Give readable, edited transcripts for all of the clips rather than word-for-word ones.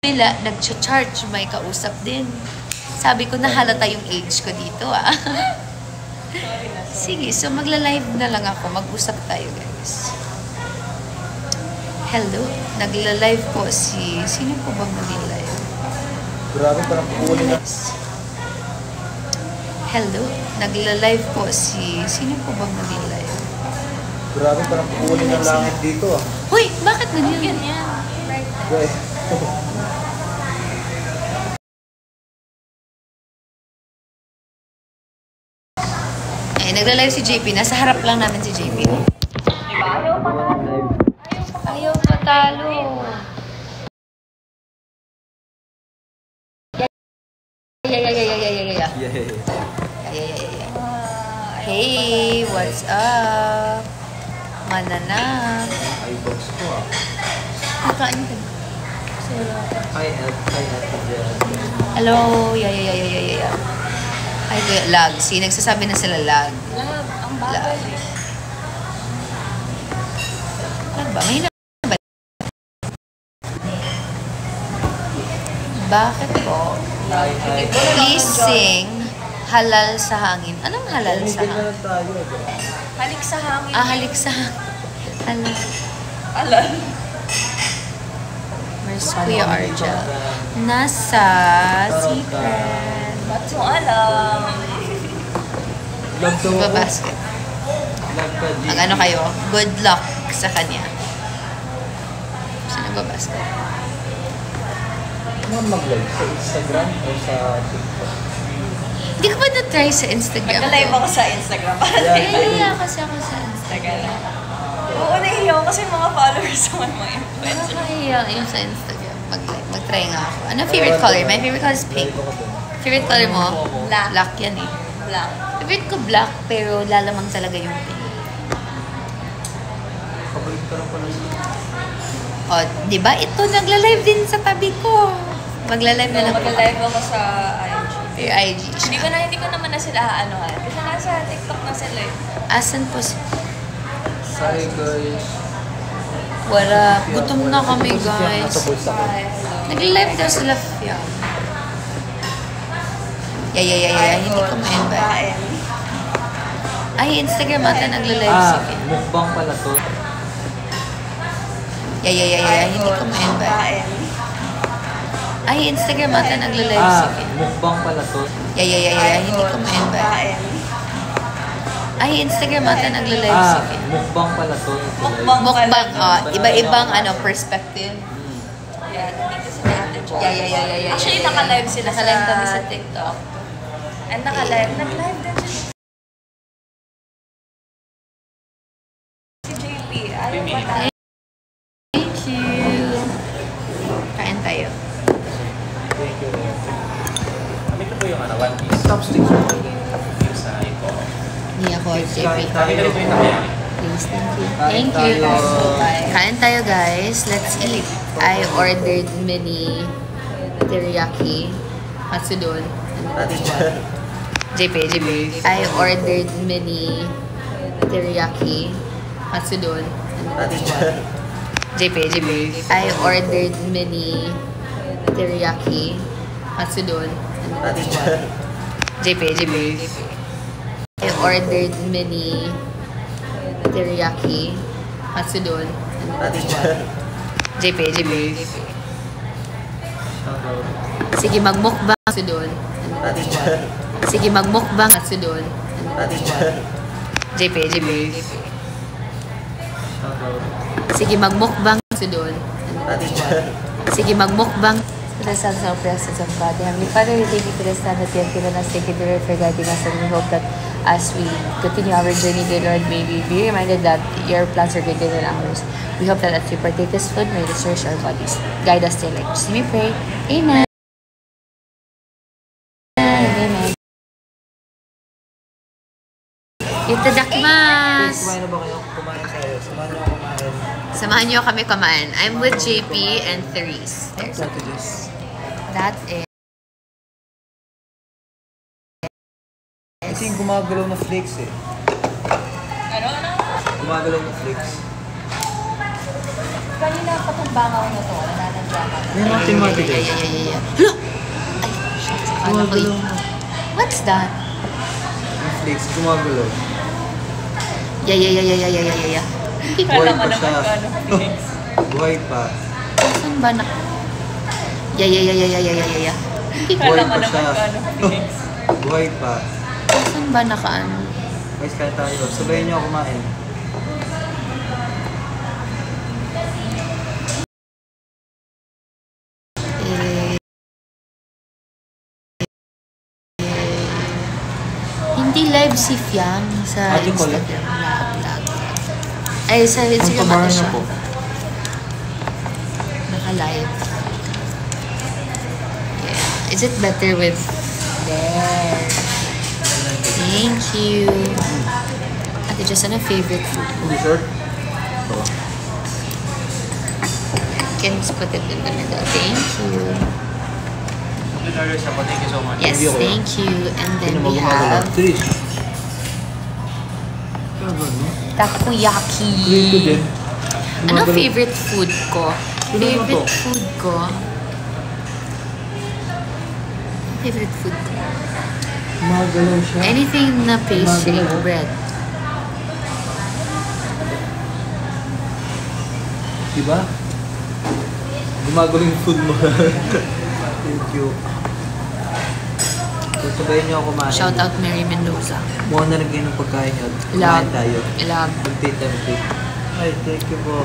nila, nag-charge, may kausap din. Sabi ko, nahalata yung age ko dito, ah. Sige, so magla-live na lang ako. Mag-usap tayo, guys. Hello. Nagla-live po si... Sino po bang nagla-live? Grabe, parang kukunin na. Hello. Nagla-live po si... Sino po bang nagla-live? Grabe, parang kukunin ng langit dito, ah. Hoy! Bakit ganyan yan? Right. Okay. Eh, nagla-live si JP. Nasa harap lang namin si JP. Diba? Ayaw pa talo. Ayaw patalo. Hey, what's up? Mananap. Ay, box ko, ah. Kakain ka. Hi, Ate Jen. Hello. Yeah. Ay, lag. Si nagsasabi na sila lag. Love, ang bagay. Lag ba? May na ba? Bakit po? Hi. Please sing Halal sa Hangin. Anong halal sa Tumigil hangin? na tayo. Halik sa hangin. Ah, halik sa hangin. Halal. Alam. Where's Kuya Argel? Nasa secret. Ba't mo alam? Love daw ako. Babasket. Love ka, G. Ang ano kayo, good luck sa kanya. Saan nagbabasket? Ano mag-live? Sa Instagram o sa TikTok? Hindi ko ba na-try sa Instagram? Nag-live ako sa Instagram. Kaya kasi ako sa Instagram. Oo, nahihiya ako kasi mga followers naman mga influencer. Nakakahiya yung sa Instagram. Mag-try nga ako. Ano favorite color? My favorite color is pink. Live ako dun. Favorite color mo? Black. Black yan eh. Black. Favorite ko black, pero lalamang talaga yung pink. Paborit ka lang pala siya. O, di ba? Ito, nagla-live din sa tabi ko. Magla-live na lang po. Mag-live ako sa IG. Your IG. Hindi ko naman na sila aanuhan. Kasi nasa TikTok na sila eh. Asan po si... Hi, guys. Wala. Gutom na kami, Nasa guys. bulsa ko. Nagla-live daw sila. Yeah. Hindi ko ma-invite. Kain. Ay, Instagram ata nagla-live Ah, si mukbang pala to. Yeah. Hindi ko ma-invite. Kain. Ay, Instagram ata nagla-live Ah, si mukbang pala to. Yeah. Hindi ko ma-invite. Kain. Ay, Instagram ata nagla-live Ah, si mukbang pala to. Mukbang. Mukbang, iba-ibang perspective. Yan, dito sila Ate Jo. Yeah. Actually, naka-live sila Naka-live kami sa TikTok. And naka-live. Nag-live din siya. Si JP. Ayaw pa tayo. Thank you. Kain tayo. Thank you. Ito po yung One Piece. Chopsticks. Yung sa ito. Hindi ako, JP. Kain Kami na tayo. rin po yung tabi. Please, thank you. Kain Thank you. tayo. Kain tayo, guys. Let's eat. I ordered mini teriyaki katsudon. Ate Jen. JP. I ordered mini teriyaki katsudon. Ate Jen. JP. I ordered mini teriyaki katsudon. Ate Jen. JP. I ordered mini teriyaki katsudon. Ate Jen. JP. Shoutout. Sige, magmukbang katsudon. Ate Jen. Sige, magmukbang katsudon. Ate Jen. JP. Shoutout. Sige, magmukbang katsudon. Ate Jen. Sige, magmukbang. For the sons and presence of God, Heavenly Father, we thank you for the stand that you have given us. Thank you, dear Lord, for guiding us, and we hope that as we continue our journey, dear Lord, may we be reminded that your plans are greater than ours. We hope that as we partake this food, may it nourish our bodies. Guide us till like. Just we pray. Amen. Amen. Itadakimasu! Kumain na ba kayo? Kumain kayo. Samahan niyo ako kumain. Samahan niyo kami kumain. I'm with JP and Therese. What's that to this? That is... Kasi yung gumagalaw na flakes eh. Ano? Gumagalaw na flakes. Kanina pa itong bangaw na to. Wala na Yan ang thematic eh. Yeah. Hala! Ay, shit. Akala ko Gumagalaw eh. na. What's that? Yung flakes, gumagalaw. Yeah. Hindi ko Buhay Kala pa mo siya. naman ka, ano, Phoenix. Buhay pa. saan ba na... Yeah. Hindi ko Buhay Kala mo pa naman siya. ka, ano, Phoenix. Buhay pa. saan ba nakaano? Guys, kaya tayo. Sabayin niyo ako kumain. Eh, hindi live si Fiang sa Ate ko, Instagram. Lag. Ay, sa Instagram Ang ano siya. po. Naka-live. Yeah. Is it better with... There. Thank you. Ate Jess, ano favorite food mo? Dessert? Can you put it in the middle? Thank you. Good order sa po. Thank you so much. Yes, Hindi ako yan. thank you. And then Sino mo we gumagalaw? have Trish. Ano ba, no? takoyaki. Green ko din. Ano Gumagalaw. favorite food ko? Sino na to? Favorite food ko? Favorite food ko? Gumagalaw siya. Anything na pastry, Gumagalaw. bread. Diba? Gumagalaw yung food mo. Thank you. So, sabayin niyo ako kumain. Shout out Mary Mendoza. Mukha na rin kayo ng pagkain niyo. Love. Kumain tayo. Love. Mag-take. Ay, thank you po.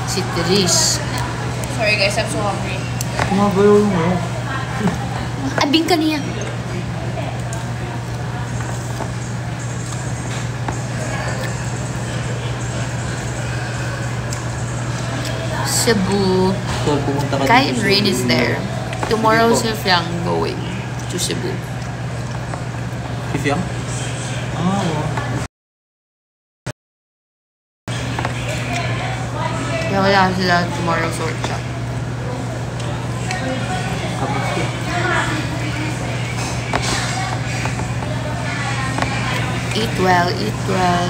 Si Trish. Sorry guys, I'm so hungry. Gumagalaw yung ano. Abing ka niya. Cebu. So, pumunta ka Kai and dito. Rain is there. Tomorrow Sige si Fiang going to Cebu. Si Fiang? Ah, oo. Kaya wala sila tomorrow's workshop. Kamusta? Eat well, eat well.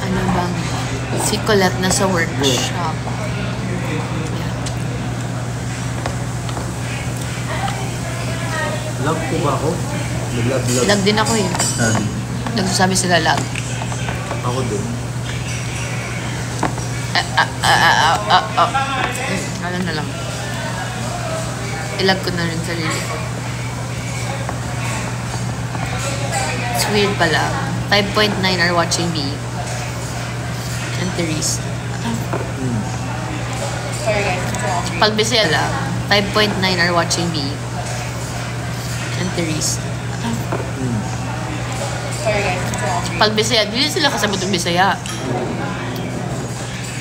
Ano bang? Si Colette na sa workshop. Love po ba ako? Love. Lag din ako eh. Nagsasabi sila lag. Ako din. Ano na lang. Ilag ko na rin sarili ko. It's weird pala. 5.9 are watching me. And Therese. Sorry guys, I'm so hungry. Pag Bisaya lang, 5.9 are watching me. And Therese. Sorry guys, I'm so hungry. Pag Bisaya, hindi sila kasabot ng Bisaya.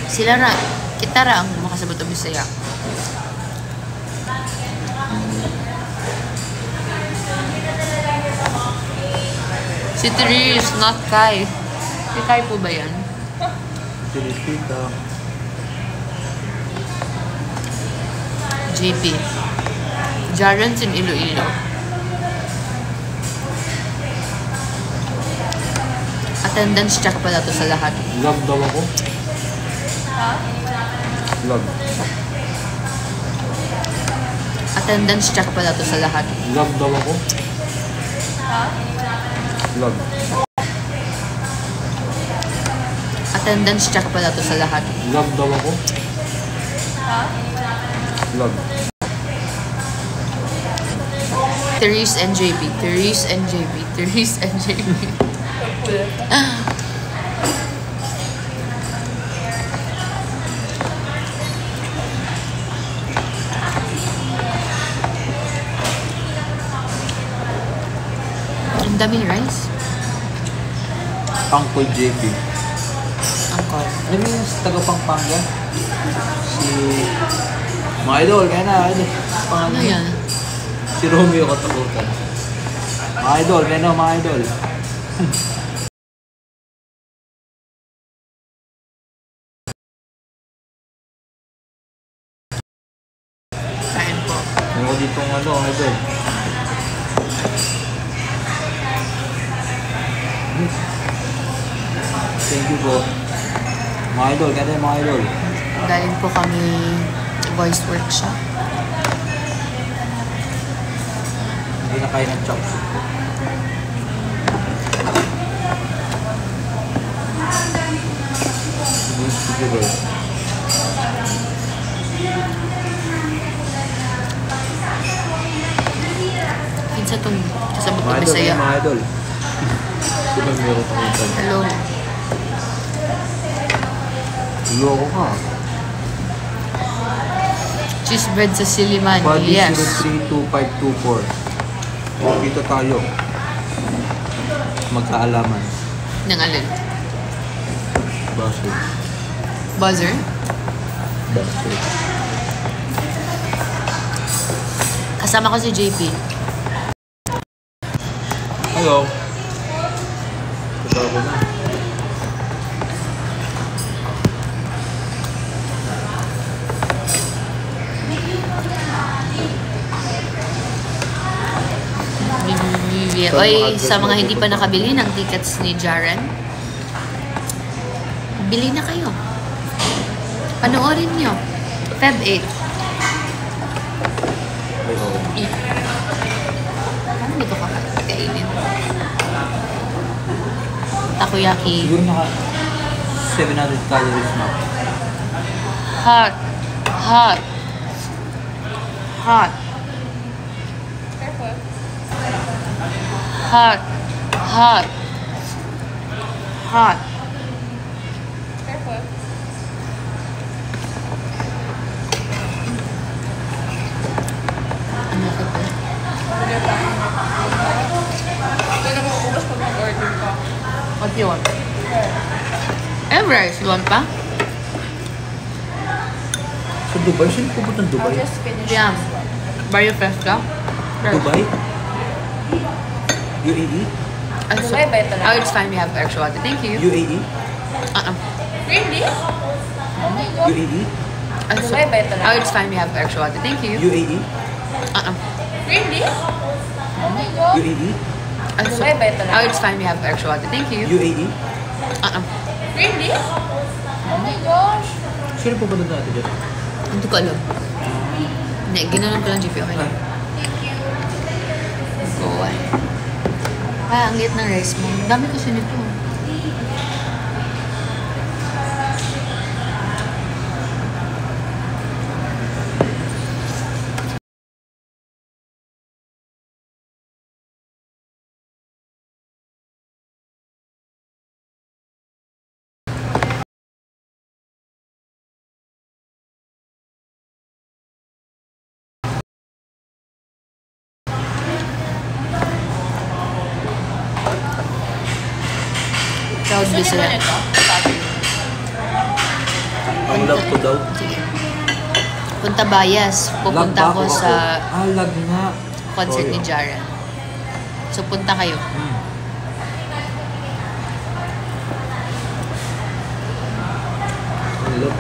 Sila ra, kita ra ang makasabot ng Bisaya. Si Therese, not Kai. Si Kai po ba yan? Pilipita. JP. Jarens in Iloilo. Attendance check pala to sa lahat. Love daw ako. Love. Attendance check pala to sa lahat. Love daw ako. Love. Attendance check pala to sa lahat. Love daw ako. Love. Therese and JP. Therese and JP. Therese and JP. Ang daming rice. Uncle JP. Angkol. Alam mo yung taga Pampanga? Si... Mga idol, kaya na, idol. Ano yan? Si Romeo Katakutan. Mga idol, kaya na, mga idol. Kain po. Meron ko ditong ano, idol. Thank you po. Mga idol, kaya mga idol. Galing po kami voice workshop. Hindi na kayo ng chopstick. Sige bro. Kinsa itong kasabot Mga ko idol, Bisaya. mga idol. Sino meron pa minsan? Hello. Loko ka. Cheese bread sa Siliman. Body Yes. 032524. Dito tayo. Magkaalaman. Nang alin? Buzzer. Buzzer? Buzzer. Kasama ko si JP. Hello. Kasama ko na. Oy, sa mga hindi pa nakabili ng tickets ni Jaren, bili na kayo. Panoorin nyo. Feb 8. Ay, oo. Ano dito ka kainin? Takoyaki. Siguro naka 700 calories na. Hot. Hot. Hot. Careful. Hot. Hot. Hot. Careful. Ano ka ba? Order pa. Hindi na mauubos pag mag-order ka. What do you want? Everest, you want pa? Sa Dubai? Sino pupunta ng I'll Dubai? just finish Yeah. this one. Barrio Festa? Dubai? UAE? Dubai ba ito lang? Oh, it's fine. We have extra water. Thank you. UAE? Really? Oh my God. UAE? Dubai ba ito lang? Oh, it's fine. We have extra water. Thank you. UAE? Really? Oh my God. UAE? Dubai ba ito lang? Oh, it's fine. We have extra water. Thank you. UAE? Really? Oh my gosh. Sino pupunta natin dyan? Hindi ko alam. Hindi, ginanon ko lang, JP. Okay lang. Go away. Ah, ang liit ng rice mo. Ang dami kasi nito. Proud Bisaya. Ang love ko daw. Sige. Punta Bayas. Pupunta Lag ba ko sa lag nga. concert Sorry. ni Jaren. So, punta kayo. Ang love.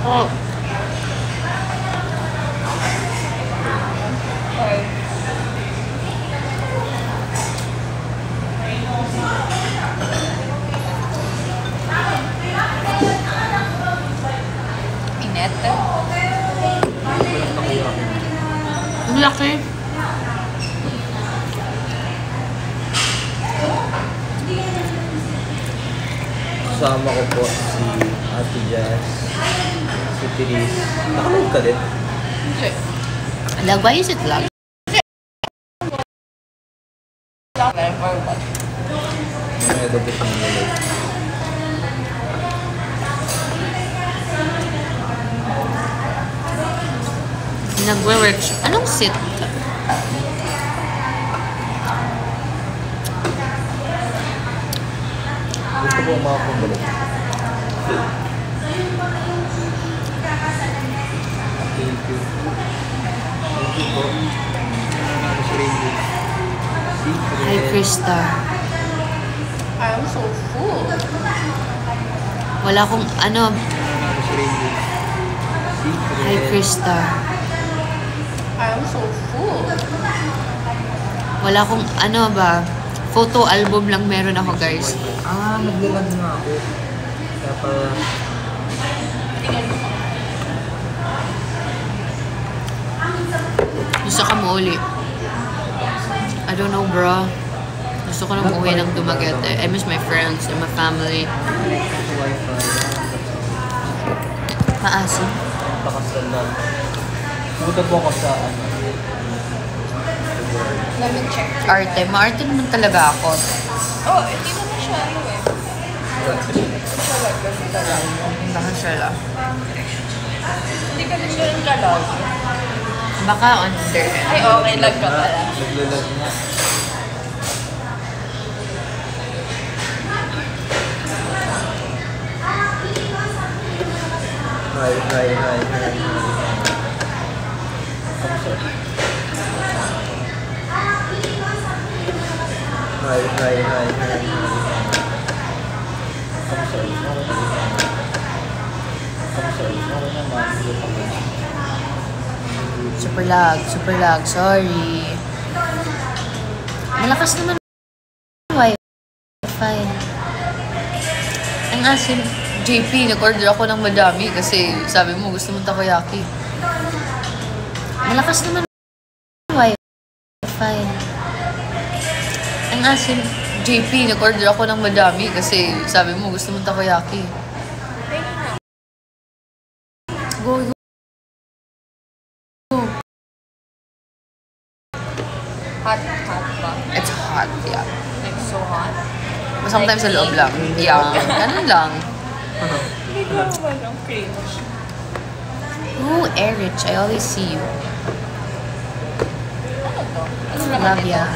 Oh. Init. Ang laki. Kasama ko po si Ate Jazz, si Therese. Nakaload ka din? Lag, why is it lag? May daw siya nilaload. Nagwe-work siya. Anong sit? Gusto ko makakabalik. Thank you. Thank you po. Si Rainbow. Hi, Krista. I'm so full. Wala akong, ano, Si Rainbow. hi, Krista. I'm so full. Wala akong, ano ba, Photo album lang meron ako, guys. Naglalad nga ako. Kaya pala... Gusto ka mo uli. I don't know, bro. Gusto ko na umuwi ng Dumaguete. I miss my friends and my family. Wi-Fi. Maasim. Pakasal lang. Pumunta po ako sa Let me check. Arte. Maarte naman talaga ako. Oh, hindi naman siya ano eh. Siya like, ganun talaga. Bakit siya lang? Hindi ka rin ganun kalog. Baka on internet. Ay, okay lang ka pala. Naglalad nga. Hi. Kamusta? Hi. Kamusta? Okay naman. Super lag. Sorry. Malakas naman Wi-Fi. Ang asin, JP, nag-order ako ng madami kasi sabi mo gusto mong takoyaki. Malakas naman Wi-Fi. Ang asin, JP, nag-order ako ng madami kasi sabi mo gusto mong takoyaki. Go. Hot ba? It's hot, yeah. Like so hot? But sometimes sa loob lang. Yeah, ganun lang. Hindi ko naman ang cream. Ooh, Erich, I always see you. Ano to? Ano naman Love ito? ya.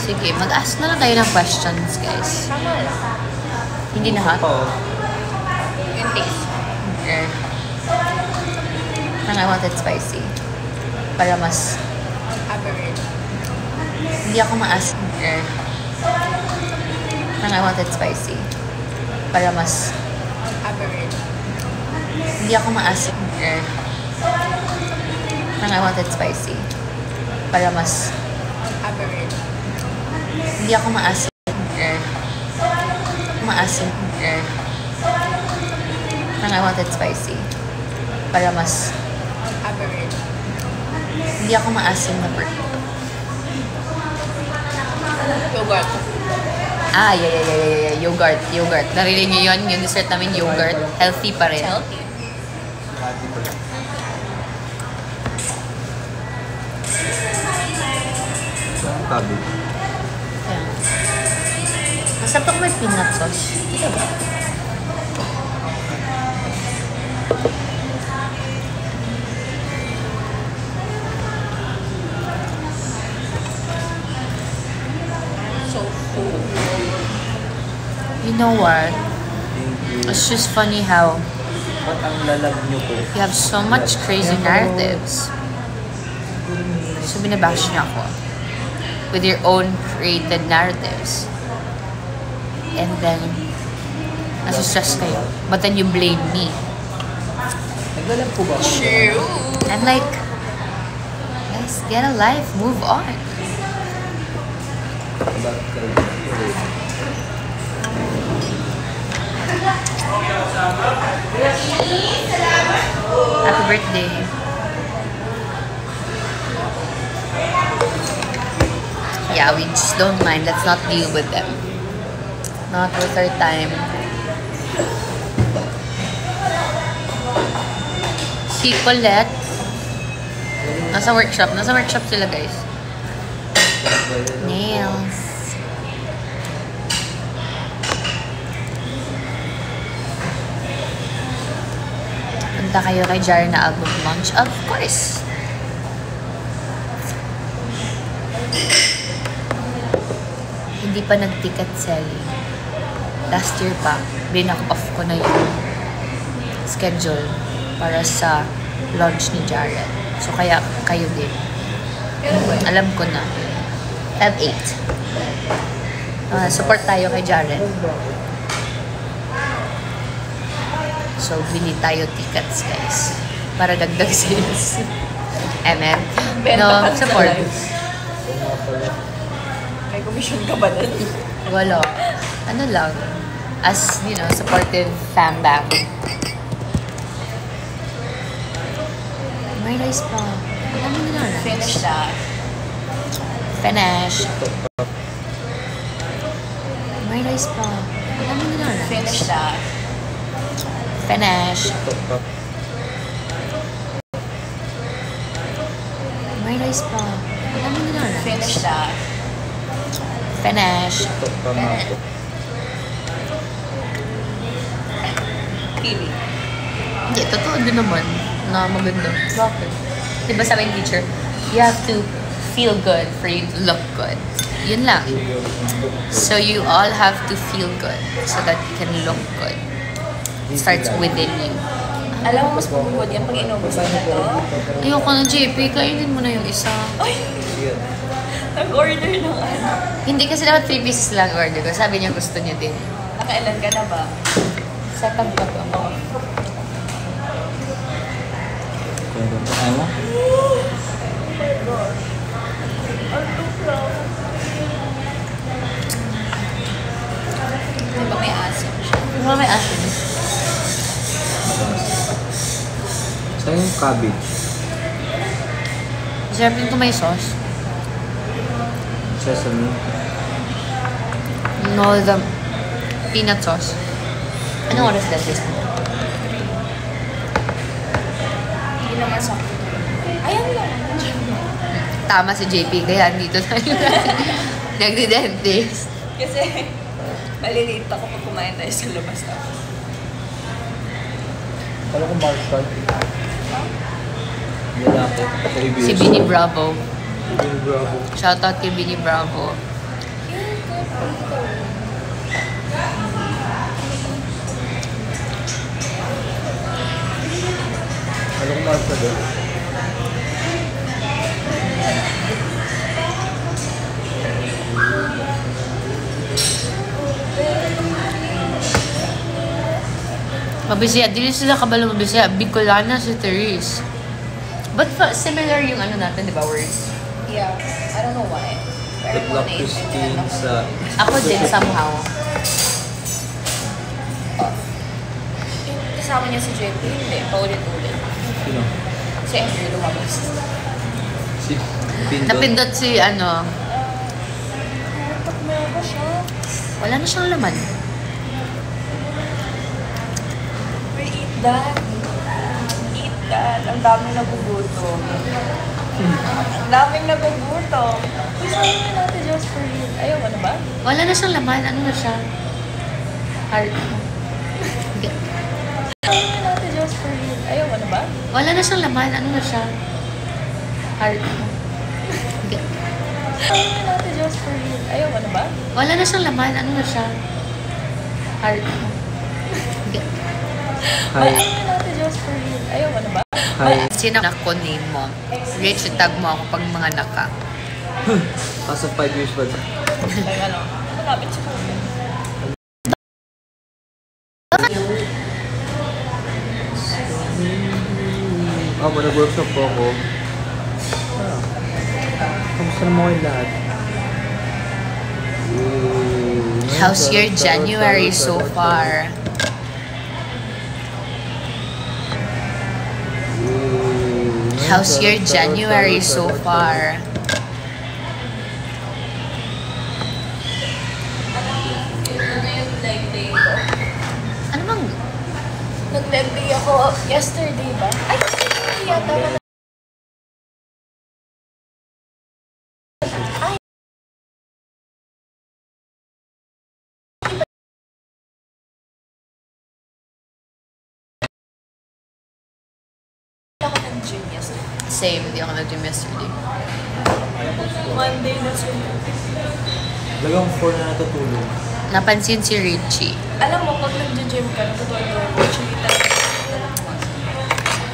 Sige, mag-ask na lang kayo ng questions, guys. Tama lang. Hindi na hot. Yung taste. Okay. And I want it spicy. Para mas... Average. Hindi ako ma-ask. Okay. And I want it spicy. Para mas... Average. Hindi ako ma-ask. Okay. And I want it spicy. Para mas... Average. Hindi ako maasim. Maasim. And I want it spicy. Para mas... Average. Hindi ako maasim na bird. Yogurt. Yeah. Yogurt. Narinig niyo yun? Yung dessert namin, yogurt. Healthy pa rin. Healthy. Happy ko lang. Tabi. Ayan. Masarap ako may peanut sauce. Ito ba? So full. You know what? Thank you. It's just funny how Ba't ang lalag niyo po? you have so much crazy narratives. So binabash niya ako with your own created narratives. And then, nasa-stress kayo. But then you blame me. Naglalag po ba? True. I'm like, guys, get a life, move on. Bakit kayo? Happy birthday. Yeah, we just don't mind. Let's not deal with them. Not worth our time. Si Colette. Nasa workshop sila, guys. Nails. Punta kayo kay Jara na album launch? Of course. Hindi hindi pa nag-ticket selling. Last year pa, binock off ko na yung schedule para sa launch ni Jared. So, kaya kayo din. Alam ko na. Feb 8. Support tayo kay Jared. So, bili tayo tickets, guys. Para dagdag sales. Amen. No, support. May commission ka ba doon? Wala. Ano lang. As, you know, supportive fan bang. May rice pa. Alam mo na rice. Finish that. Finish. May rice pa. Alam mo na rice. Finish that. Finish. May rice pa. Alam mo na rice. Finish that. Finish. Pili. Hindi, totoo din naman na maganda. Bakit? Diba sabi ng teacher, you have to feel good for you to look good. Yun lang. So you all have to feel good so that you can look good. It starts within you. Alam mo, mas pagod yan pag inubos mo na to. Ayoko na, JP. Kainin mo na yung isa. Ay! Nag-order ng ano. Hindi kasi dapat 3 pieces lang order ko. Sabi niya gusto niya din. Nakailan ka na ba? Second pa to. Ayaw mo? Di ba may asim siya? Ano may asin? Saan yung cabbage? Sarap yung to may sauce. Sesame? No, the peanut sauce. Anong oras dahil mo? Hindi naman sakto. Ayan lang. Tama si JP, kaya dito tayo nagdi-dentist. Kasi maliliit ako pag kumain tayo sa labas na. Kala ko Marshall. Lalaki. Si Bini Bravo. Bini Bravo. Shoutout kay Bini Bravo. Kala ko Marshall eh. Mabisaya, dili sila kabalo mabisaya. Bicolana si Therese. But similar yung ano natin, di ba, words? Yeah, I don't know why. The Black Christine sa... Ako din, somehow. Kasama niya si JP, hindi. Paulit-ulit. Sino? Si Andrew lumabas. Si Pindot. Napindot si, ano, Natak mo ba siya? wala na siyang laman. We eat that. Eat that. Ang daming nagugutom. Ang daming nagugutom. Uy, sabi nga natin just for you. Ayaw, ano ba? Wala na siyang laman. Ano na siya? Heart. Sabi nga natin just for you. Ayaw, ano ba? Wala na siyang laman. Ano na siya? Heart. Sabi nga natin just for you. Ayaw, ano ba? Wala na siyang laman. Ano na siya? Heart. Hi. Sabi nga natin just for you. Ayaw, ano ba? Hi. Sino ako name mo? Rich, tag mo ako pag mga naka. As of 5 years ba? Like ano? Malapit siya kami. Ako, nag-workshop po ako. Kamusta naman kayo lahat? How's your January so far? How's your January so far? Ano yung leg day ko? Ano bang? Nag-leg day ako yesterday ba? Ay, yesterday yata. Ay. Ako ng gym yesterday. Same, hindi ako nag-gym yesterday. Monday na siya. Lagang 4 na natutulog. Napansin si Richie. Alam mo, pag nag-gym ka, natutuwa ko, actually talaga.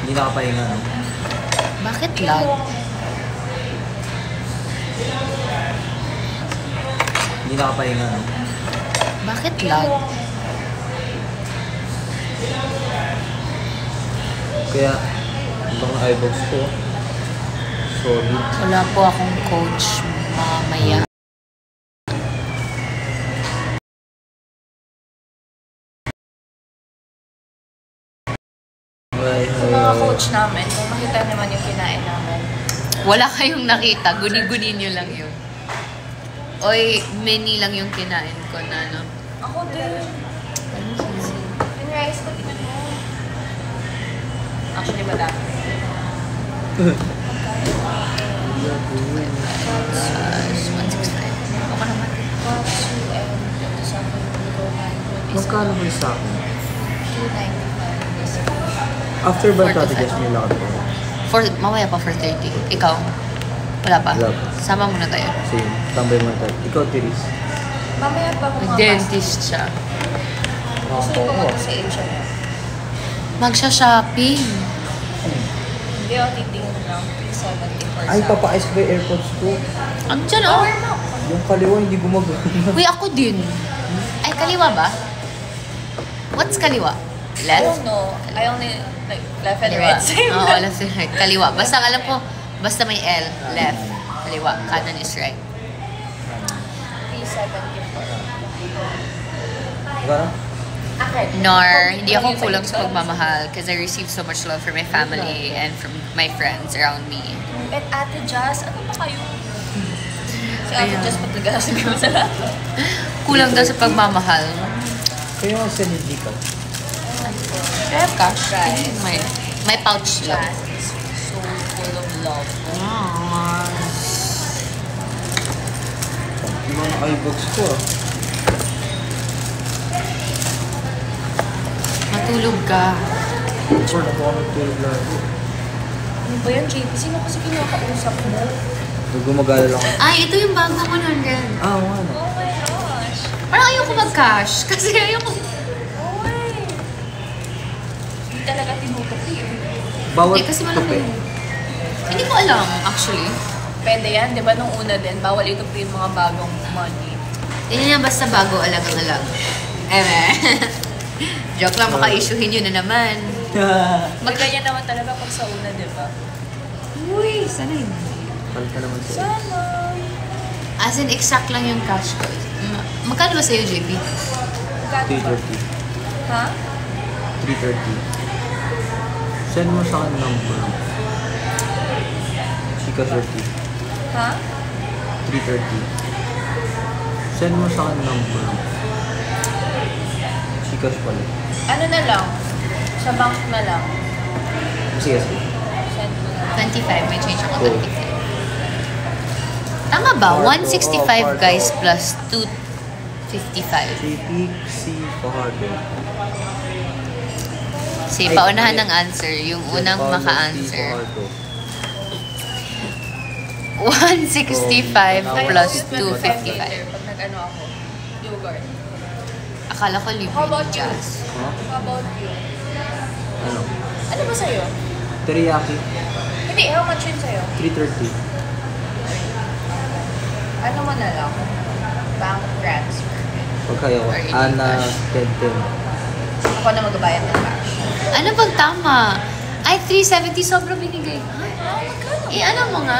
Hindi nakapahinga, no? Bakit lag? Hindi nakapahinga, no? Bakit lag? Kaya, ibang eyeballs ko. Solid. Wala po akong coach mamaya. Sa mga coach namin, kung makita naman yung kinain namin. Wala kayong nakita. Guni-guni nyo lang yun. Oy, mini lang yung kinain ko na, no? Ako din. Yung rice ko, tingnan mo. Actually, madami. 165. Ako naman. Magkano ba sa akin? 295. After ba 45. tatigas mo yung lakad ko? Mamaya pa 4:30. Ikaw? Wala pa? Wala pa. Sama muna tayo. Same. Tambay mo tayo. Ikaw, Tiris. Mamaya pa ako Dentist siya. Gusto ko pumunta sa H&M. Magsha-shopping. Hindi ako titingin lang. 370 Ay, papakis ko yung AirPods ko. Ano dyan, oh? Yung kaliwa hindi gumagana. Uy, ako din. Ay, kaliwa ba? What's kaliwa? I Left? don't know. I only like left and Kaliwa. right. Same Oo, lang. left and right. Kaliwa. Basta alam ko, basta may L. Left. Kaliwa. Kanan is right. 374. Magkano? Nor, hindi ako kulang sa pagmamahal because I receive so much love from my family and from my friends around me. At Ate Jazz, ano ba kayo? Si Ate Ayan. Jazz patagalas sabi mo sa lahat. Kulang daw sa pagmamahal. Kaya nga sa hindi ka. Kaya cash. Right. May pouch lang. Jazz is so full of love. Yung mga eyeballs ko ah. Matulog ka. Or na po ako nagtulog lagi. Ano ba yan, JP? Sino kasi kinakausap mo? Nung gumagala lang ako. Ay, ito yung bago ko nun, Ren. Ah, oo ano. Oh my gosh. Parang ayoko mag-cash. Kasi ayoko... Oh my. Hindi talaga tinutupi. Bawat Eh, kasi malaki. tupi. Hindi ko alam, actually. Pwede yan, di ba nung una din, bawal itupi yung mga bagong money. Hindi na basta bago, alag-alag. Joke lang, maka-issuehin yun na naman. Magganyan naman talaga pag sa una, di ba? Uy, sana hindi. Palit ka naman sa'yo. Sana. As in, exact lang yung cash ko. Magkano ba sa'yo, JP? Magkano ba? 330. Ha? 330. Send mo sa akin number. Chika 30. Ha? 330. Send mo sa akin number. Chikas pala. Ano na lang? Sa bank na lang. Sige, sige. Send mo na. 25, may change ako Oh. 25. Tama ba? 165 guys plus 255. JP, C, Fajardo. Sige, paunahan ng answer. Yung unang maka-answer. 165 plus 255. Pag nag-ano ako. Yogurt. Akala ko libre How about ni you? Jazz. Huh? How about you? Ano? Ano ba sa'yo? Teriyaki. Hindi, how much yun sa'yo? 330. Ano mo na lang? Bank transfer. Pag kaya ko. Or hindi Ana, cash. 10-10. Ako na magbabayad ng cash. Ano bang tama? Ay, 370 sobrang binigay. Ha? Eh, ano mo nga?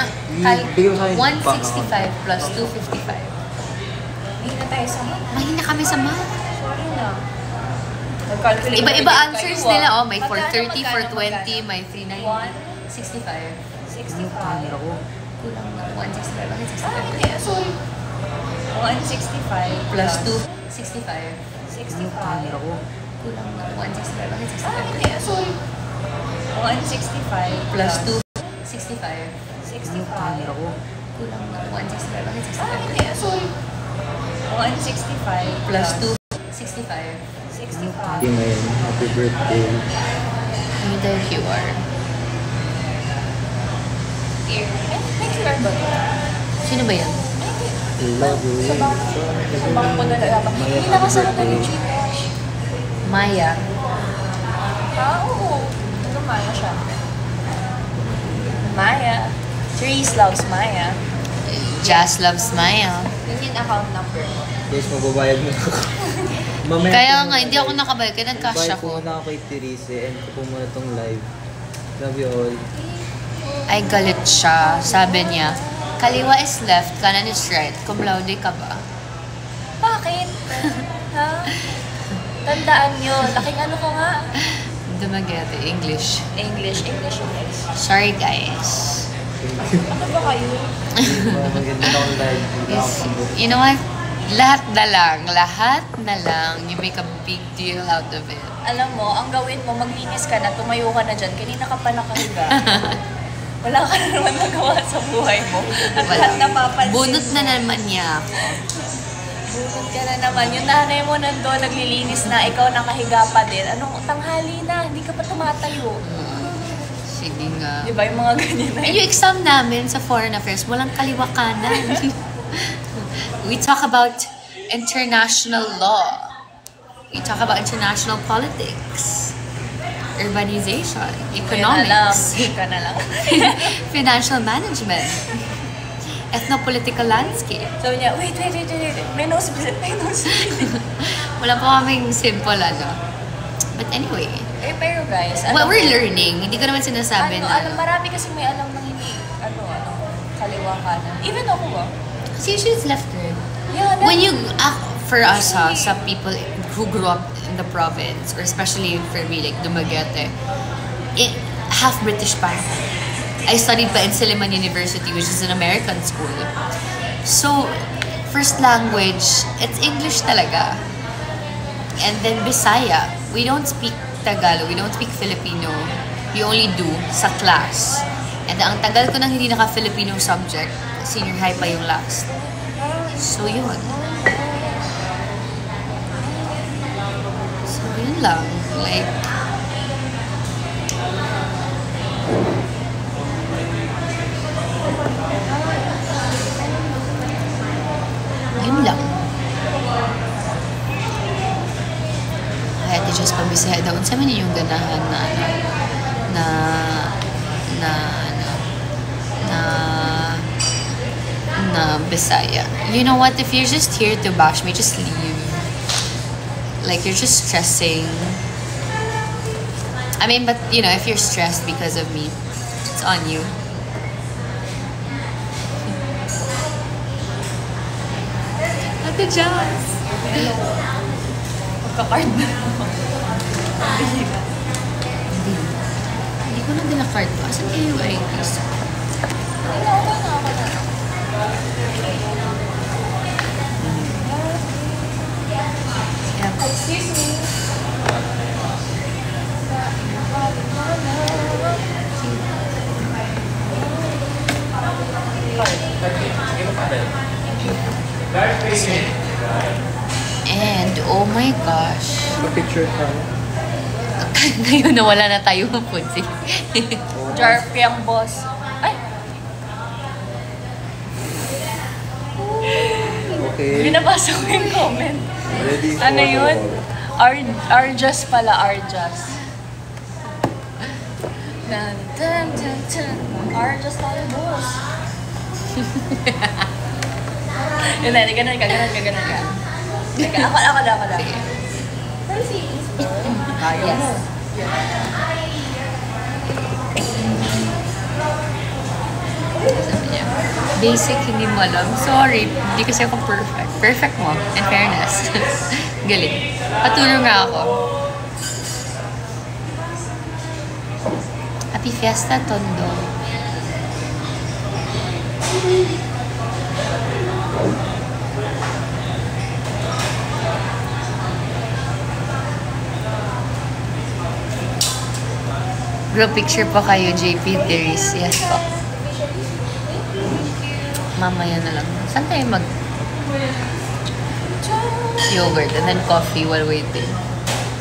Bigay mo sa akin. 165 plus 255. Hindi na tayo sa Mahina kami sa math. Sorry na. Nag-calculate Iba-iba na answers kayo, nila. ah. Oh, may 430, Magkano, 420, may 390. 65. 65. Ako. Kulang na 165. Bakit Ah, 65? hindi. Sorry. 165 Plus 265. 65. Ako. Kulang na 165. Bakit Ah, 65? hindi. Sorry. 165 Plus 265. 65. Ako. Kulang na 165. Bakit Ah, 65? hindi. Sorry. 165 Plus 265. 65. Happy ngayon. Happy birthday. Hindi tayo QR. Here. Eh, may QR ba ito? Sino ba yan? Love you. Sa bangko na lalabas. Hindi nakasama na ni Gcash. Maya. Oo. Ano Maya siya? Maya. Therese loves Maya. Jazz loves Maya. Yun yung account number mo. Guys, magbabayad mo ako. Mamaya Kaya po nga, muna hindi tayo. ako nakabay. Kaya nag-cash Bye ako. po muna ako kay Therese. End ko po muna tong live. Love you all. Ay, galit siya. Sabi niya, kaliwa is left, kanan is right. Cum laude ka ba? Bakit? Ha? Tandaan nyo. Laking ano ko nga. Dumagete, English. English, guys. Sorry, guys. Ano ba kayo? Maganda na akong live. Hindi ako pambuk. You know what? Lahat na lang, you make a big deal out of it. Alam mo, ang gawin mo, maglinis ka na, tumayo ka na dyan. Kanina ka pa nakahiga. Wala ka na naman nagawa sa buhay mo. At lahat napapansin Bunot mo. na naman niya ako. Bunot ka na naman. Yung nanay mo nandun, naglilinis na, ikaw nakahiga pa din. Anong tanghali na, hindi ka pa tumatayo. Sige nga. Di ba yung mga ganyan na Yung exam namin sa Foreign Affairs, walang kaliwa kanan. We talk about international law. We talk about international politics, urbanization, economics, Hindi ka na lang. financial management, ethnopolitical landscape. Sabi niya, wait. May nose visit. Wala pa kaming simple ano. But anyway, Pero guys, what we're learning, hindi ko naman sinasabi na. alam, marami kasi may alam ng hindi, kaliwa kanan. Even ako Kasi usually it's left right. Yeah, When you, for us sa people who grew up in the province, or especially for me, like Dumaguete, half British pa. I studied pa in Silliman University, which is an American school. So, first language, it's English talaga. And then Bisaya. We don't speak Tagalog, we don't speak Filipino. We only do sa class. And ang tagal ko nang hindi naka-Filipino subject, senior high pa yung last. So, yun. So, yun lang. Like, yun lang. Kaya di just pabisaya daw. Sa man yung ganahan na Bisaya. You know what? If you're just here to bash me, just leave. Like, you're just stressing. I mean, but, you know, if you're stressed because of me, it's on you. Ate Jazz! Magka-card na. Hindi ko na dinakard ko. Asan kayo yung IDs? Excuse me. And, oh my gosh. Pa-picture ka. Ngayon nawala na tayo ng food. Jarpy ang boss. Ay! Okay. Binabasa ko yung comment. Ready for Ano yun? Arjas pala, Arjas. Dun, dun, dun, dun. Arjas tayo, boss. Yun na, ganon ka. Teka, ako na. Yes. Sabi niya, basic, hindi mo alam. Sorry, hindi kasi ako perfect. Perfect mo, in fairness. Galing. Patulong nga ako. Happy Fiesta, Tondo. Group picture pa kayo, JP Theories. Yes po. Mamaya na lang. Saan tayo mag yogurt and then coffee while waiting?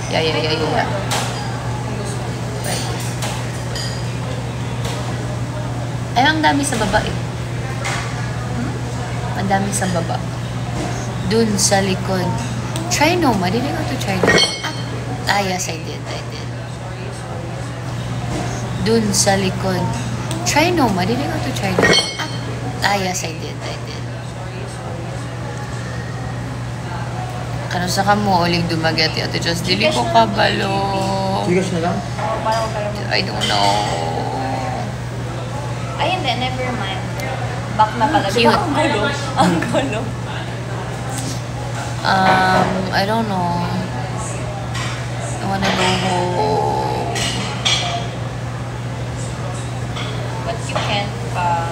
Yeah. Ay, ang dami sa baba eh. Ang dami sa baba. Dun sa likod. Trinoma. Did I go to Trinoma? Yes, I did. Dun sa likod. Trinoma. Did I go to Trinoma? Yes, I did. Kano sa kamo uling dumagat ito? Just dili ko kabalo. Bigas na lang? Parang kayo. I don't know. Ay, hindi. Never mind. Back na pala. Cute. Ang gulo. Ang gulo. I don't know. I wanna go home. But you can't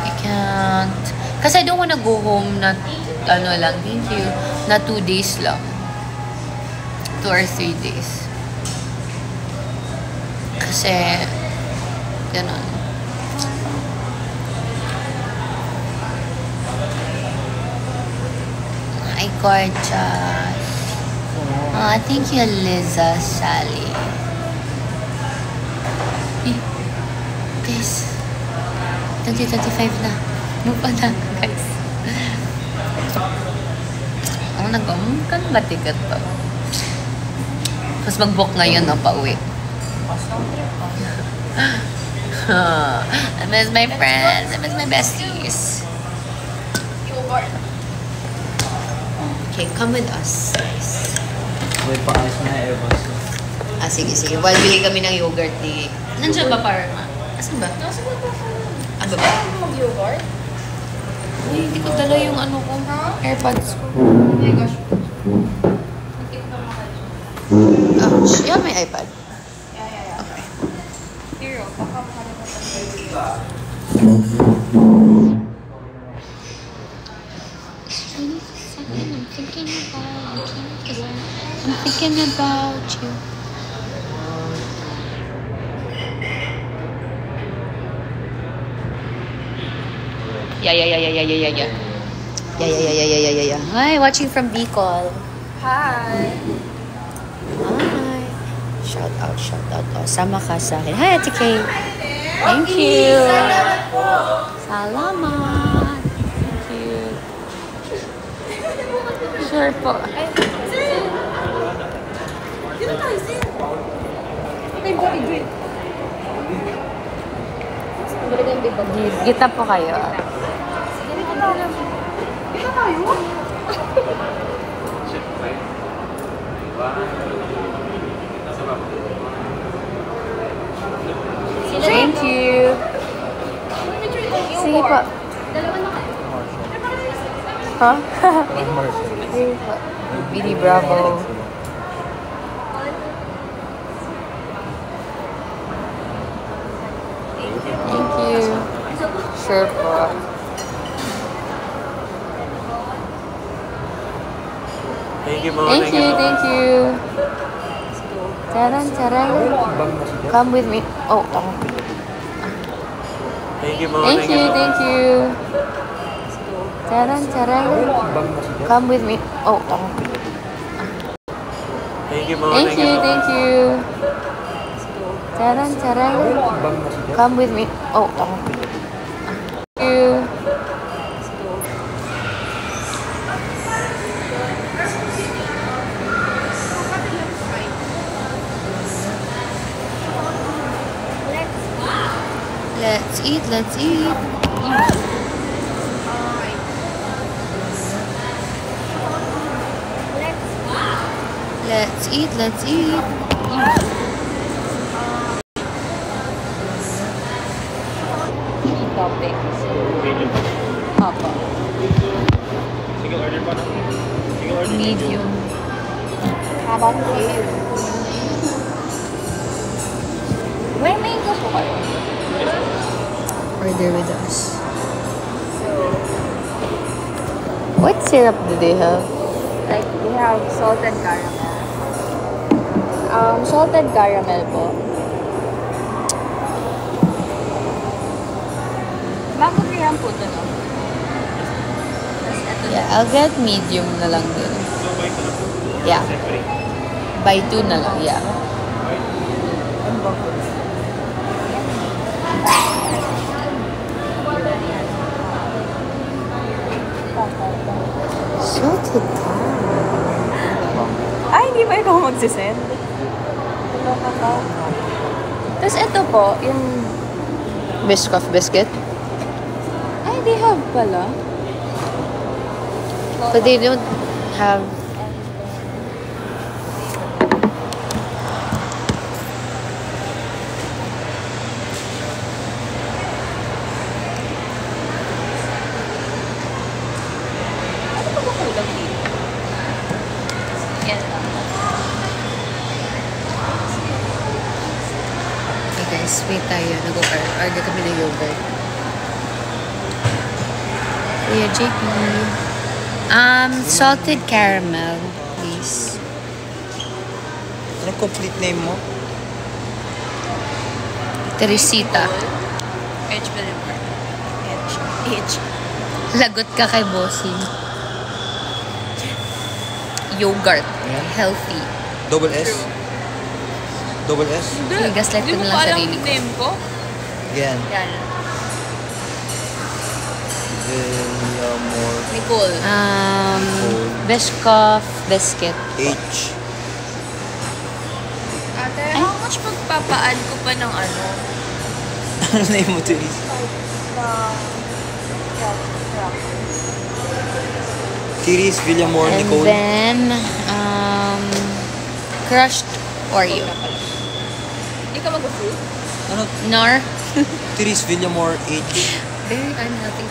I can't. Kasi I don't wanna go home na, ano lang, thank you, na 2 days lang. 2 or 3 days. Kasi, ganun. Ay, gorgeous. Oh, thank you, Liza, Sally. Eh, guys, 2025 na. Move on na, guys. Ang kan ba ticket pa? Tapos mag-book ngayon, no, pauwi. I miss my friends. I miss my besties. Okay, come with us, guys. May paayos na Airbus. Sige. While bili kami ng yogurt ni... Nandiyan ba, Parma? Asan ba? Ano ba? Mag-yogurt? Ay, hindi ko dala yung ano ko. AirPods ko. Oh my gosh. Oh, yeah, may iPad. Yeah. Okay. Hero, baka makalimutan. I'm thinking about you. Yeah. Hi, watching from Bicol. Hi. Hi. Shout out. Oh, sama ka sa akin. Hi, Ate Kay. Thank you. Salamat. Thank you. Sure po. Gita po kayo. Thank you. Sige po. Huh? Sige po. BD Bravo. Thank you. Sure po. Thank you po. Thank you. Charan. Come with me. Oh. Thank you po. Thank you. Charan. Come with me. Oh. Thank you po. Thank you. Charan. Come with me. Oh. Thank you. Let's eat. Let's eat. Topics. Papa. Single order po na. Single order. Medium. How about you? May mango po kayo. Order with us. What syrup do they have? Like, we have salted caramel. Salted caramel po. Mango graham po ito, no? Tapos ito Yeah, I'll get medium na lang din. Yeah. Buy 2 na lang, yeah. salted ka. Ay, hindi ba ikaw magsisend? Tapos ito po, yung... Biscoff biscuit. Ay, they have pala. But they don't have... Ano ba ba kulang dito? Yan lang. Okay guys, wait tayo. Nag-order kami ng yogurt. Kuya JP. Salted caramel, please. Anong complete name mo? Teresita. H. Villamor. H. Lagot ka kay bossing. Yogurt. Ayan. Healthy. Double S? Double S? Sige, gaslight ko na lang sarili ko. name ko? Yan. Yan. Villamor. Nicole. Biscoff biscuit. H. Ate, how much pagpapaan ko pa ng ano? Ano name mo, Therese? Therese Villamor And Nicole. then, crushed Oreo. Hindi ka mag-fruit? Ano? Nor. Therese Villamor H. Very unhealthy.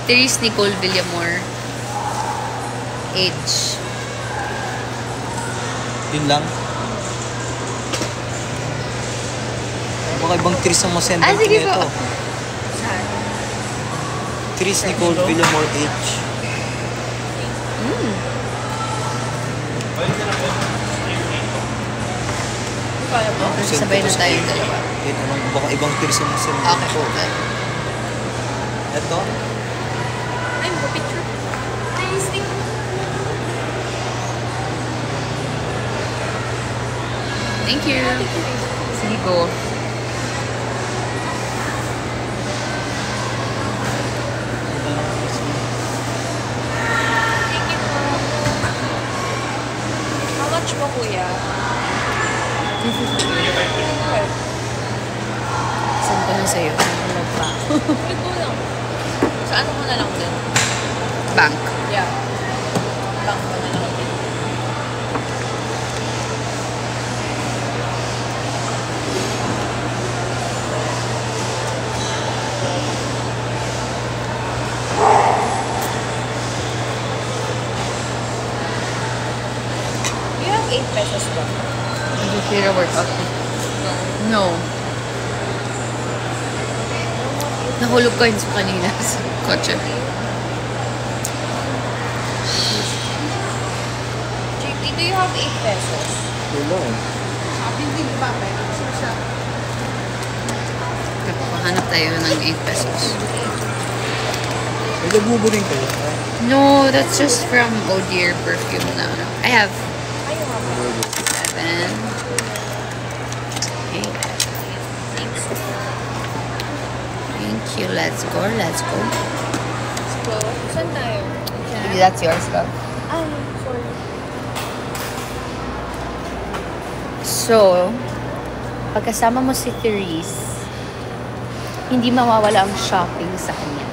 Therese Nicole Villamor. H. Yun lang. Baka ibang Therese ang masend Ah, sige nito. po. Therese Nicole Villamor H. Kaya mo? Send Sabay ko na sa tayong email. dalawa. Baka ibang Therese ang masend Okay. nito. Ito? Ay, picture. Ay, stick. Thank you. Sige go. Thank you po. How much mo, kuya? Saan ko na sa'yo? Ano pa? Wait ko lang. Sa ano mo na lang din? Bank. Yeah. Bank mo na lang din. You have 8 pesos ba? Hindi sila workout. No. Nahulog ko yun sa kanina sa kotse. JP, do you have 8 pesos? Wala eh. Hanap tayo ng 8 pesos. May labubo rin kayo. No, that's just from Oh Dear perfume na. I have Ayaw nga ba? 7. Okay. Thanks. Thank you. Let's go. Let's go. Let's go. Saan tayo? Sige, that's yours, love. Ay, sorry. So, pagkasama mo si Therese, hindi mawawala ang shopping sa kanya.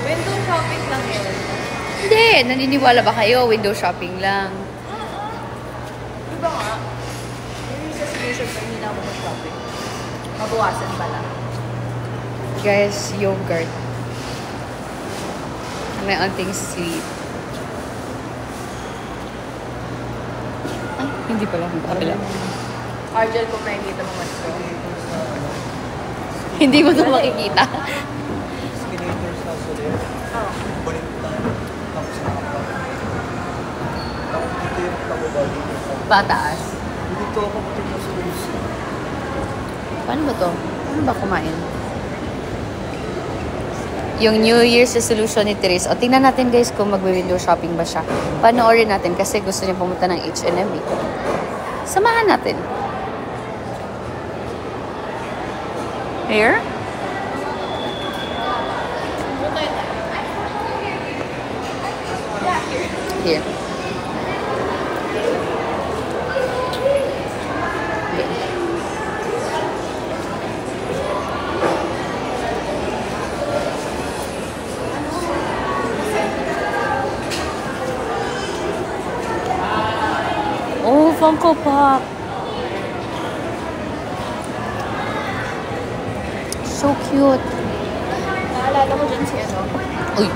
Window shopping lang yun. Hindi, naniniwala ba kayo? Window shopping lang. Diba nga? Yung sa solution pa hindi na ako mag-shopping. Mabawasan pala. Guys, yogurt. May onting sweet. Ay, hindi pala. Kabila. Argel, kung nakikita mo mas ko. Hindi mo ito makikita. Escalators na sa there. Oh. Balik tayo. Tapos nakapag. Tapos dito yung pababa dito. Pataas. Dito ako tingnan sa Luis. Paano ba to? Paano ba kumain? Yung New Year's resolution ni Therese. O, tingnan natin guys kung mag-window shopping ba siya. Panoorin natin kasi gusto niya pumunta ng H&M eh. Samahan natin. Here? Here. Oh, Funko Pop. So cute. Naalala ko dyan si ano. Uy.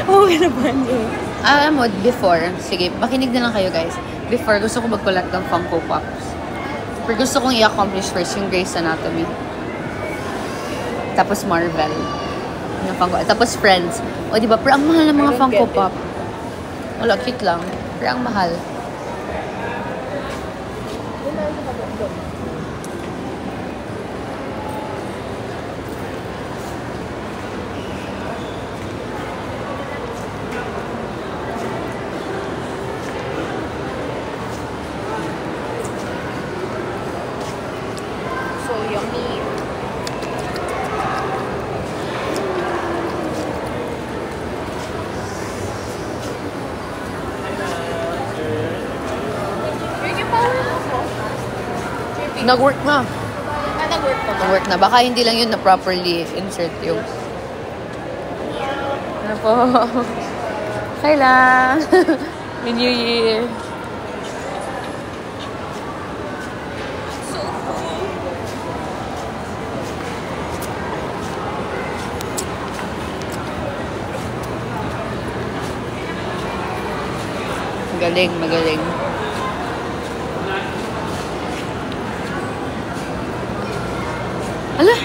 Okay naman yun. Alam mo, before, sige, makinig na lang kayo guys. Before, gusto ko mag-collect ng Funko Pops. Pero gusto kong i-accomplish first yung Grey's Anatomy. Tapos Marvel. Yung Funko. Tapos Friends. O diba, pero ang mahal ng mga I don't Funko get it. Pop. Wala, cute lang. Pero ang mahal. Doon na sa kabundok. So yummy. Yung power ako. Nag-work na. Nag-work pa ba? Nag-work na. Baka hindi lang yun na properly insert yung... Ano po? Okay lang. May New Year. So cool. Magaling, magaling. Ala,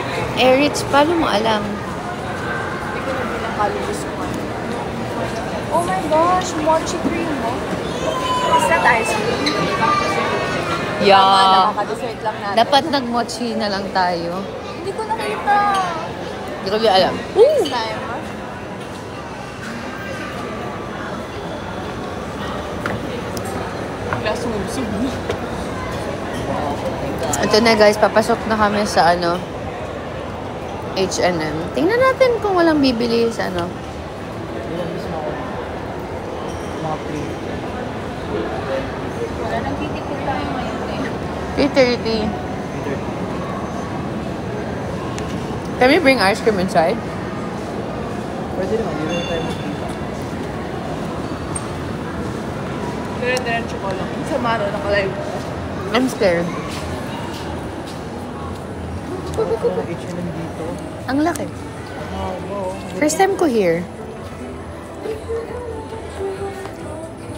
Erich, paano mo alam? Hindi ko na bilang calories ko. Oh my gosh, mochi cream mo. Is that ice cream? Yeah. Nakaka-dessert lang natin. Dapat nag-mochi na lang tayo. Hindi ko nakita. Hindi ko alam. Next time. Lasubsub. Ito na guys, papasok na kami sa ano, H&M. Tingnan natin kung walang bibili sa ano. Ilang bis ako. Mga plate. Wala nang titipid tayo ngayon eh. 3:30. Can we bring ice cream inside? Pwede naman, yun yung tayo magkita. Dire-diretso ko lang. Sa mano, nakalive ko. I'm scared. Ako na H&M dito. Ang laki. Oh, wow. First time ko here.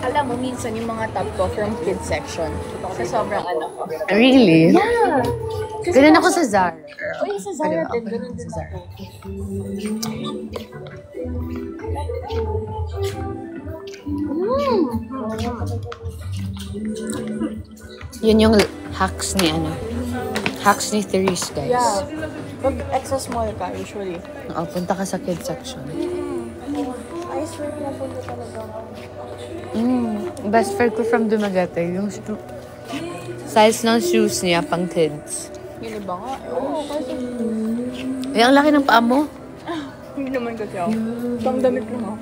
Alam mo, minsan yung mga top ko from kids section. Sa sobrang ano ko. Really? Yeah! Ganun ako sa Zara. Oh, yung sa Zara din. Okay, Ganun din sa Zara. ako. Yun yung hacks ni ano. Hacks ni Therese, guys. Yeah. Pag extra small ka, usually. Oh, punta ka sa kids section. Ice cream na punta talaga. Best friend ko from Dumaguete. Yung size ng shoes niya pang kids. Yun ba nga? Oo, kasi Ay, ang laki ng paa mo. hindi naman kasi ako. Pang damit lang ako.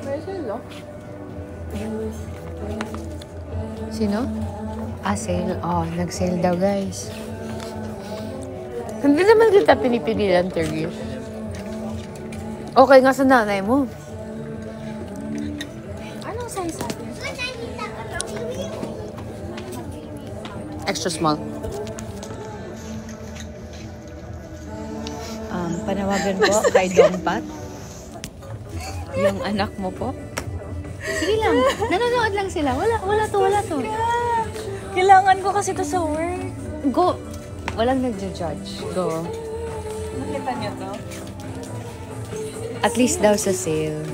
May sale, Sino? Ah, sale. Oh, nag-sale daw, guys. Hindi naman kita pinipigilan, Therese. Okay nga sa nanay mo. Anong size natin? Extra small. Panawagan po kay Dongpat. Yung anak mo po. Sige lang. Nanonood lang sila. Wala to. Kailangan ko kasi to sa work. Go. Walang nagja-judge. Go. Nakita niyo to? At least daw sa sale.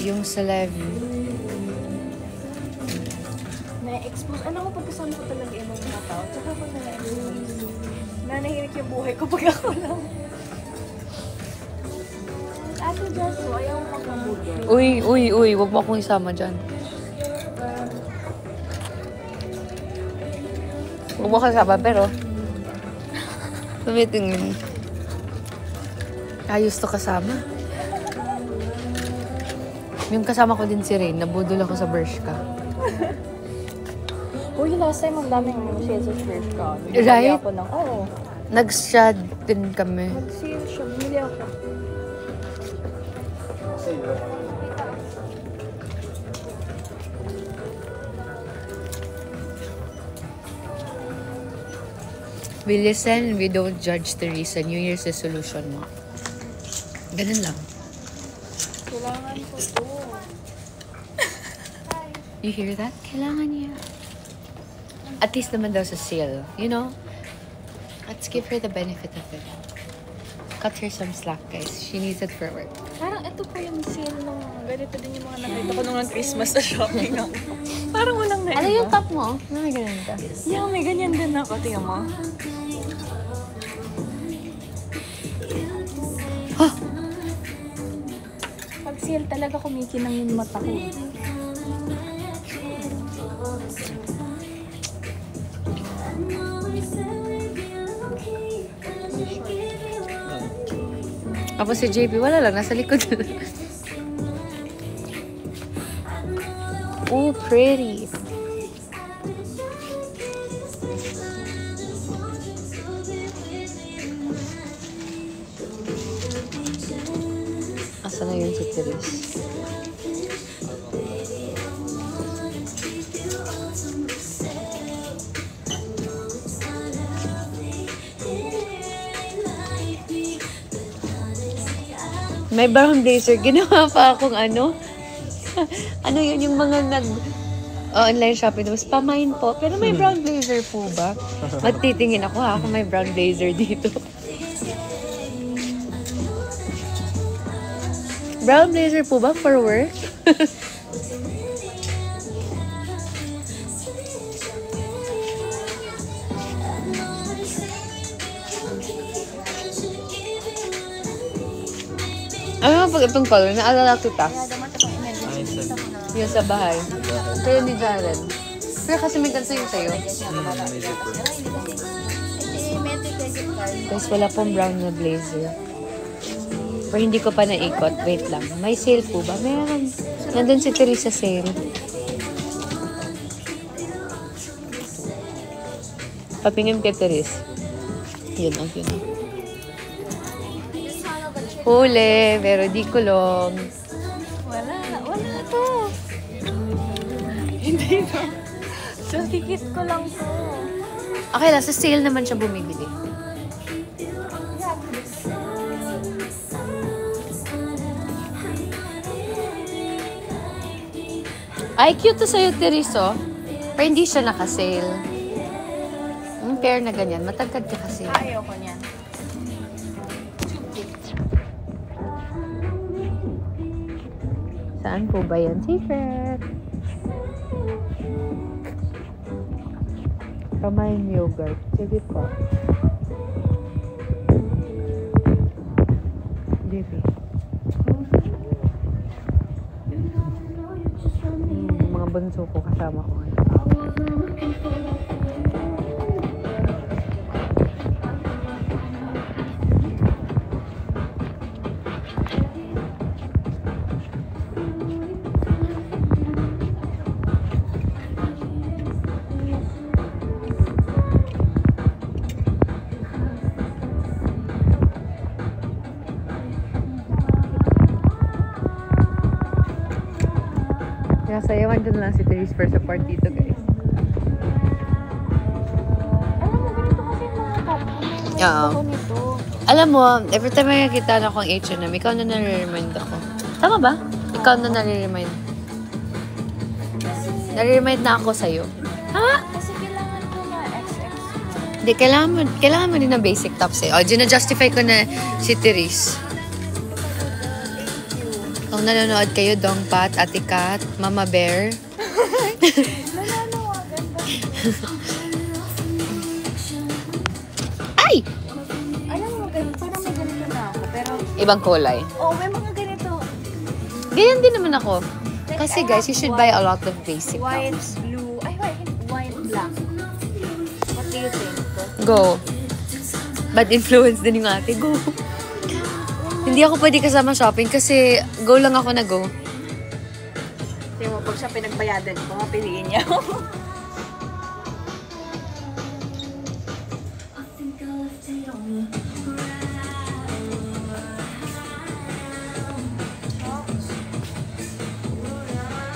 Yung sa live. Na-expose. Alam mo, pagkasama ko talaga yung mga tao. Tsaka pag na-expose. Nanahirik yung buhay ko pag ako lang. Ate Josso, ayaw mo magmabudol. Uy. Huwag mo akong isama dyan. Huwag mo kasama, pero Tumitingin. Ayos to kasama. Yung kasama ko din si Rain, nabudol ako sa Bershka. Uy, last time ang daming sales sa Bershka. Right? Ako ng, oo. Nag-shad din kami. Nag-sale siya. Bumili ako. We listen, we don't judge Teresa. New Year's resolution mo. Ganun lang. Kailangan ko to. You hear that? Kailangan niya. At least naman daw sa sale. You know? Let's give her the benefit of it. Cut her some slack, guys. She needs it for work. Parang ito po yung sale nung ganito din yung mga nakita ko nung Christmas sa shopping ako. Parang walang na Ano yung top mo? Ano may ganun ka? Yeah, may ganyan din ako. Tingnan mo. Huh? Pag sale talaga kumikinang yung mata ko. Tapos si JP, wala lang. Nasa likod. Oh, pretty. Asa na yun si Therese? May brown blazer. Ginawa pa akong ano. Ano yun, yung mga online shopping. Tapos pamain po. Pero may brown blazer po ba? Magtitingin ako ha kung may brown blazer dito. Brown blazer po ba for work? Ano pag itong color? Naalala ko ta. Yung sa bahay. Pero ni Jaren. Pero kasi may ganito yung sa'yo. Tapos wala pong brown na blazer. Pero hindi ko pa naikot. Wait lang. May sale po ba? Meron. Nandun si Teresa sale. Papingin kay Teresa. Yun ang yun. Huli, pero di kulong. Wala to. Hindi to. So, tikit ko lang to. Okay lang, sa sale naman siya bumibili. Ay, cute to sa'yo, Teriso. Pero hindi siya naka-sale. Yung pair na ganyan, matagkad ka kasi. Ayaw ko niyan. Saan po ba yan? Secret! Kamain yogurt. Sige po. Divi. Mga bunso ko kasama ko. Sayawan dun lang si Therese for support dito, guys. Alam mo, ganito kasi yung mga top. Oo. Ako nito. Alam mo, every time may nakita na akong H&M, ikaw na nare-remind ako. Tama ba? Ikaw na nare-remind. Nare-remind na ako sa'yo. Ha? Kasi kailangan ko na XX. Hindi, kailangan mo din ng basic tops eh. O, gina-justify ko na si Therese. Kung nanonood kayo, Dongpat, Ate Kat, Mama Bear. Nananawagan ba? Ay! Alam mo, ganito, parang may ganito na ako. Pero, Ibang kulay. may mga ganito. Ganyan din naman ako. Kasi guys, you should buy a lot of basic White, tops. blue. White, black. What do you think? Go. Bad influence din yung ate. Go. Hindi ako pwede kasama shopping kasi go lang ako na go. Hindi mo, pag siya pinagbayadan, baka piliin niya.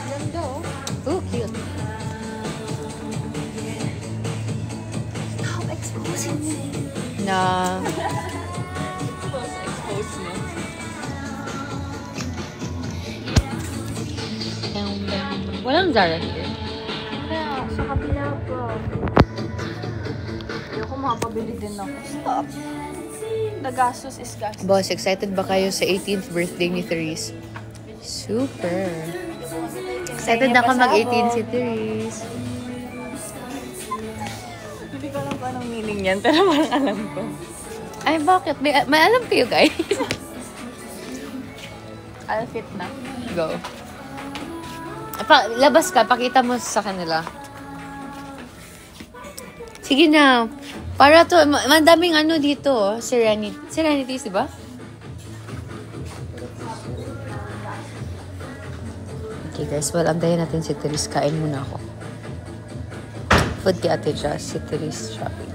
Ganda oh. Oh, cute. Stop exposing me. Na... Expose mo. Walang Zara here. Kaya, sa kabila po. Ayoko makapabili din ako. Stop. Nagastos is gastos. Boss, excited ba kayo sa 18th birthday ni Therese? Super. Excited na ako mag-18 si Therese. Hindi ko alam kung anong meaning yan, pero parang alam ko. Ay, bakit? May alam kayo, guys. I'll fit na. Go. Labas ka, pakita mo sa kanila. Sige na. Para to, mandaming ano dito, oh. Serenities, di ba? Okay guys, well, antayin natin si Therese. Kain muna ako. Food kay Ate Jazz, si Therese shopping.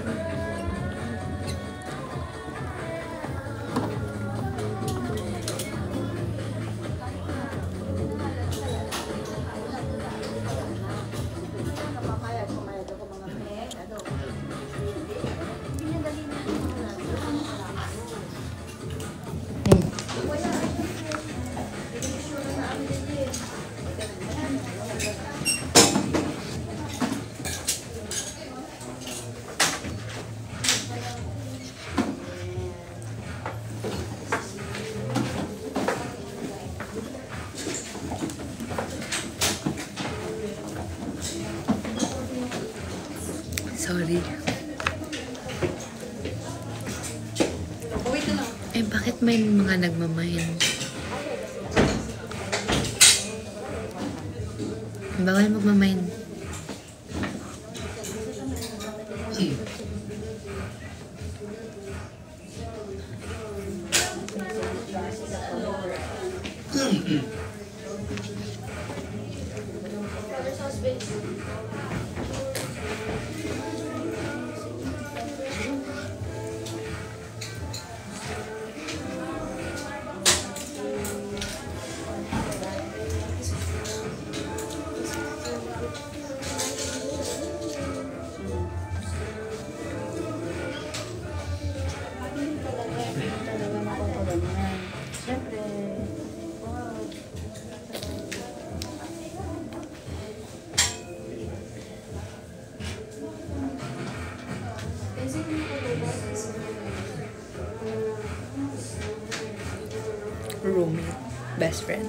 Sorry. Eh, bakit may mga nagmamahin? Bawal magmamahin. Roommate, best friend.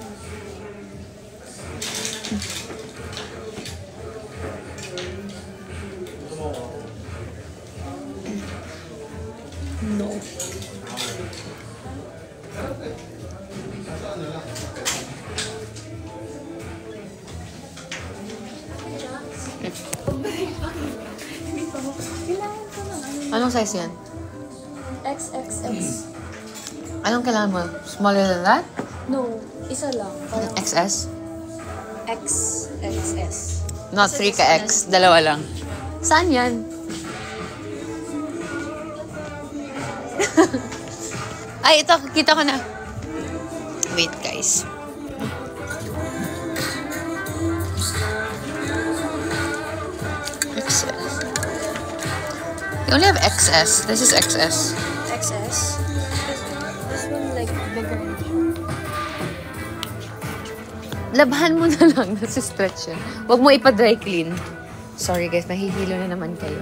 No. Anong size yan? XXX. Anong kailangan mo? Smaller than that? No, isa lang. Parang XS? XXS. Not 3 ka X. Dalawa lang. Saan yan? Ay, ito. Kita ko na. Wait, guys. XS. You only have XS. This is XS. XS. This one like bigger. Labahan mo na lang. Nasa stretch yan. Huwag mo ipa-dry clean. Sorry guys, nahihilo na naman kayo.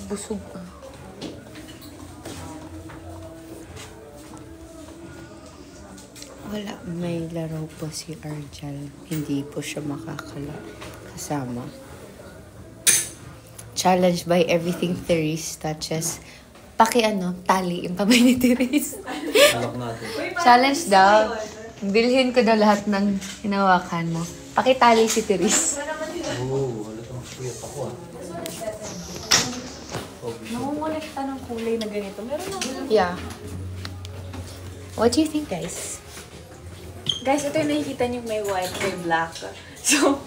Busog ka. Wala. May laro po si Arjel. Hindi po siya kasama. Challenge by everything Therese touches. Tali yung kamay ni Therese. Alok natin. Challenge daw. Bilhin ko daw lahat ng hinawakan mo. Pakitali si Therese. Oo, halatang cute ako ah. Nangungulekta ng kulay na ganito. Meron na. Yeah. What do you think, guys? Guys, ito yung nakikita niyo may white, may black. So,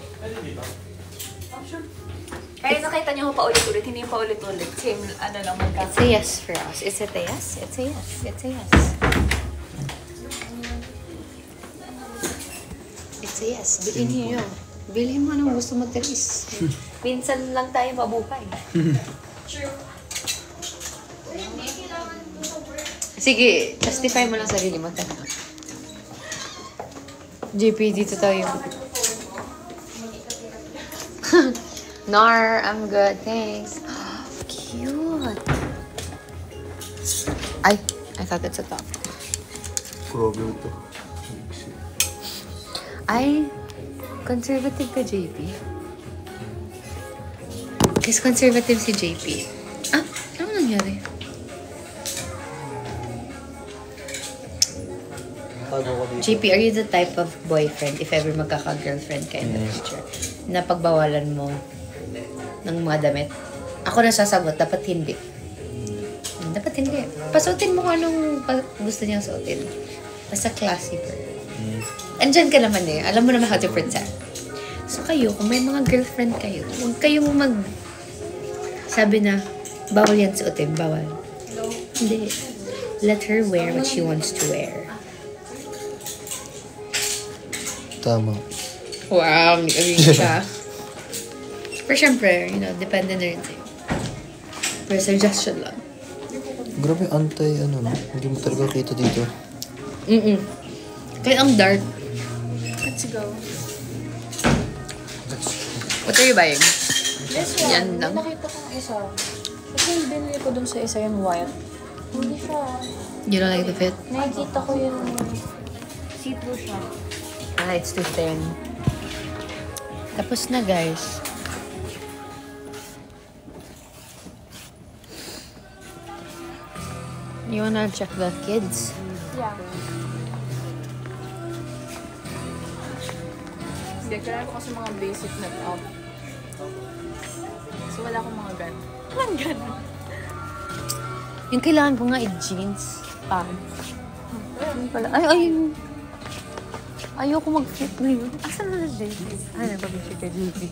kaya nakita niyo ko paulit-ulit, hindi yung paulit-ulit. Same, lang, It's a yes for us. Is it a yes? It's a yes. It's a yes. It's a yes. Bilhin niyo. Bilhin mo anong gusto mo, Therese. Minsan lang tayo mabuhay. Sige, justify mo lang sarili mo. JP, dito tayo. Nar, I'm good, thanks. Cute. I thought that's a top. Grabe ito. Ay, conservative ka, JP. Kasi conservative si JP. Ano nangyari? Tago ko dito. JP, are you the type of boyfriend, if ever magkaka-girlfriend ka in the future, na pagbawalan mo ng mga damit? Ako na sasagot, dapat hindi. Dapat hindi. Pasuotin mo kung anong gusto niyang suotin. Basta classy girl. Andyan ka naman eh. Alam mo naman how to pretend. So kayo, kung may mga girlfriend kayo, huwag kayong sabi na, bawal yan suotin. Bawal. Hindi. Let her wear what she wants to wear. Tama. Wow, agree siya. Pero syempre, depende na rin sa'yo. Pero suggestion lang. Grabe no? Hindi mo talaga kita dito. Kaya ang dark. Let's go. What are you buying? This one, Yan lang. nakita kong isa. Kasi binili ko dun sa isa yung white. Hindi siya. You don't like the fit? Nakikita ko yung see-through siya. It's too thin. Tapos na, guys. You wanna check the kids? Yeah. Hindi, kailangan ko kasi mga basic na top. So wala akong mga gan. Walang gan. Yung kailangan ko nga jeans. Yun pala. Ayoko mag-fit na yun. Asan na JP? Nagpapicture ka, JP.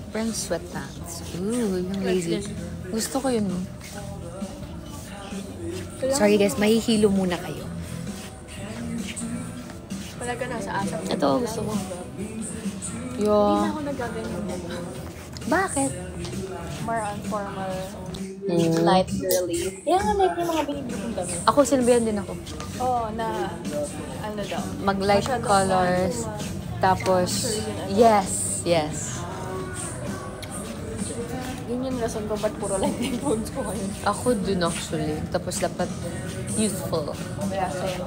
Parang sweatpants. Ooh, yung lazy. Gusto ko yun. Sorry guys, mahihilo muna kayo. Wala ka na sa asap. Ito, gusto ko. Hindi na ako nagaganyan. Bakit? More on formal, light girly. Kaya nga like yung mga binibili kong damit. Ako, sinabihan din ako. Oo, na daw. Mag-light Masyadong colors. Tapos, yes. Yun yung rason ko ba't puro light yung phones ko ngayon. Ako dun actually. Tapos dapat youthful. Kaya sa'yo.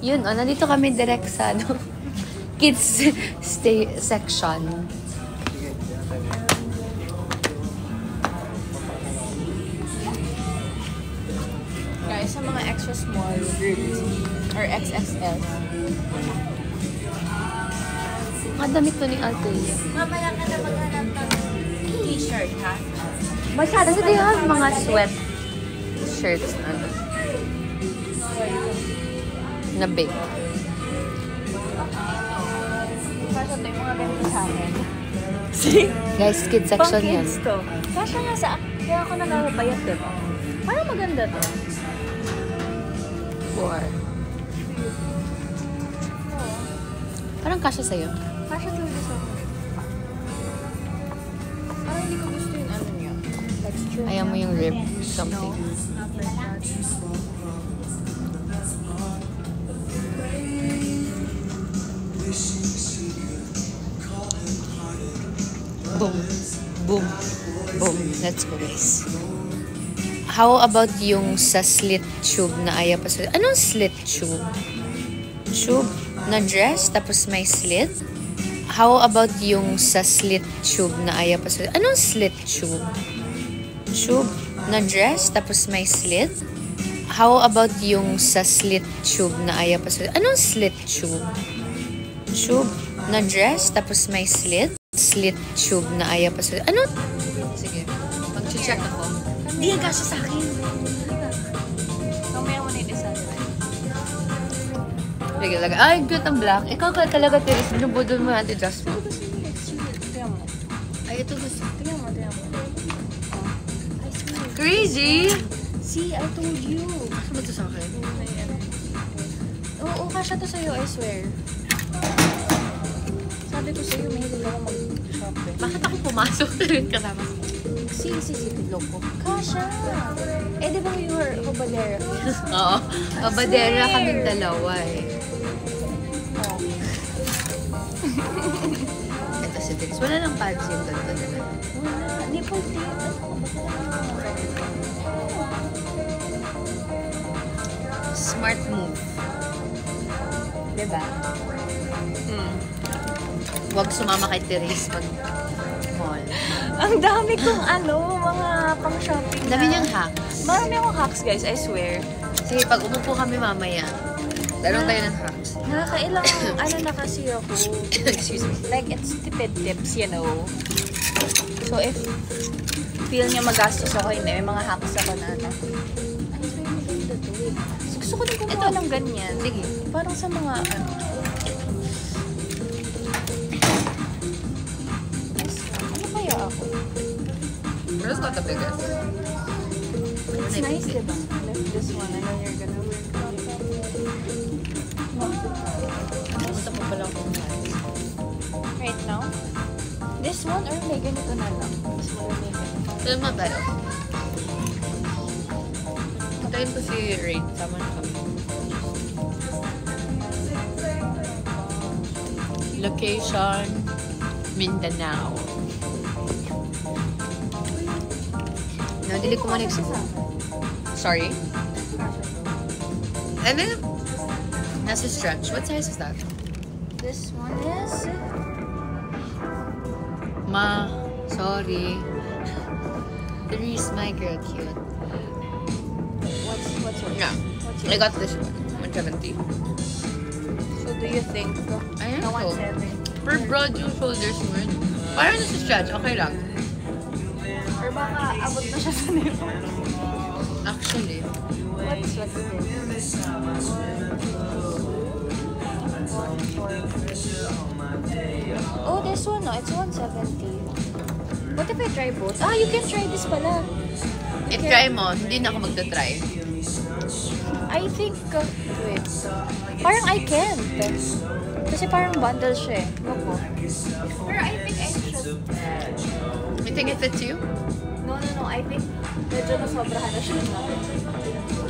Yun, nandito kami direct sa kids section. Guys, sa mga extra small groups or XXL. Mga damit to ni Althea. Mamaya ka na maghanap ng t-shirt, ha? Kasi they have mga sweat shirts na big. Kasha to yung mga ganito sa akin. Guys, kids section yan. Pang kids to. Kasha nga sa... Kaya ako nagkakabayat, diba? Parang maganda to. Parang kasya sa'yo. Kasha talaga sa akin. Parang hindi ko gusto yung ano niya. Texture Ayaw mo niya. yung rib something. Not like that. Boom. Boom. Boom. Let's go, guys. How about yung sa slit tube na ayaw pa sa... Anong slit tube? Tube na dress tapos may slit? How about yung sa slit tube na ayaw pa sa... Anong slit tube? Tube na dress tapos may slit? How about yung sa slit tube na ayaw pa sa... Anong slit tube? Tube na dress tapos may slit? Slit tube na ayaw pa sa... Ano? Sige. Mag-check ako. Hindi yan kasi sa akin. Mamaya mo na yung isa. Sige, lagay. Ay, cute ang black. Ikaw ka talaga, Teres. Binubudol mo natin, Jasmine. Tingnan mo. Ay, ito gusto. Tingnan mo. Crazy! See, I told you. Ano ba ito sa akin? Oo, kasha to sa'yo, I swear. Sabi ko sa'yo, mahilig ako mag-shop eh. Bakit ako pumasok na rin kasama ko? Si, loko. Kasha! Eh, di ba you were Hobadera? Oo. Babadera kaming dalawa eh. Oo. Ito si Teres. Wala lang pads yung ganito na lang. Wala. Nipple tape. Smart move. Diba? Huwag sumama kay Teres pag mall. Ang dami kong mga pang-shopping Dami niyang hacks. Marami akong hacks, guys. I swear. Sige, pag umupo kami mamaya, daron tayo ng hacks. Nakakailang na kasi ako. Excuse me. Like, it's tipid tips, you know. So, if feel niya magastos ako, hindi. May mga hacks ako na, Ay, swear, maganda to. Gusto ko din kumuha ng ganyan. Sige. Parang sa mga, ano kaya ako? Where's got the biggest? It's nice, diba? Left this one. I know you're gonna wear it. Gusto mo pala kung Right now? This one or may ganito na lang? Mas may ganito. Saan mo tayo? Patayin ko si Rain. Sama na kami. Location, Mindanao. Nadili ko man Sorry? And then, nasa stretch. What size is that? This one is... Ma, sorry. Therese, my girl, cute. What's yours? Yeah. What's I yours? got this one. 170. So, do you think Ayan na ko. 170? For broad yung shoulders mo yun. Parang nasa stretch, okay lang. Or baka abot na siya sa nito? Actually. What's this? Oh, this one, no? It's 170. What if I try both? Ah, you can try this pala. I-try mo, hindi na ako magta-try. I think, wait. Parang I can't. Kasi parang bundle siya eh. Loko. Pero I think I should. You think it fits you? No. I think medyo nasobrahan na siya.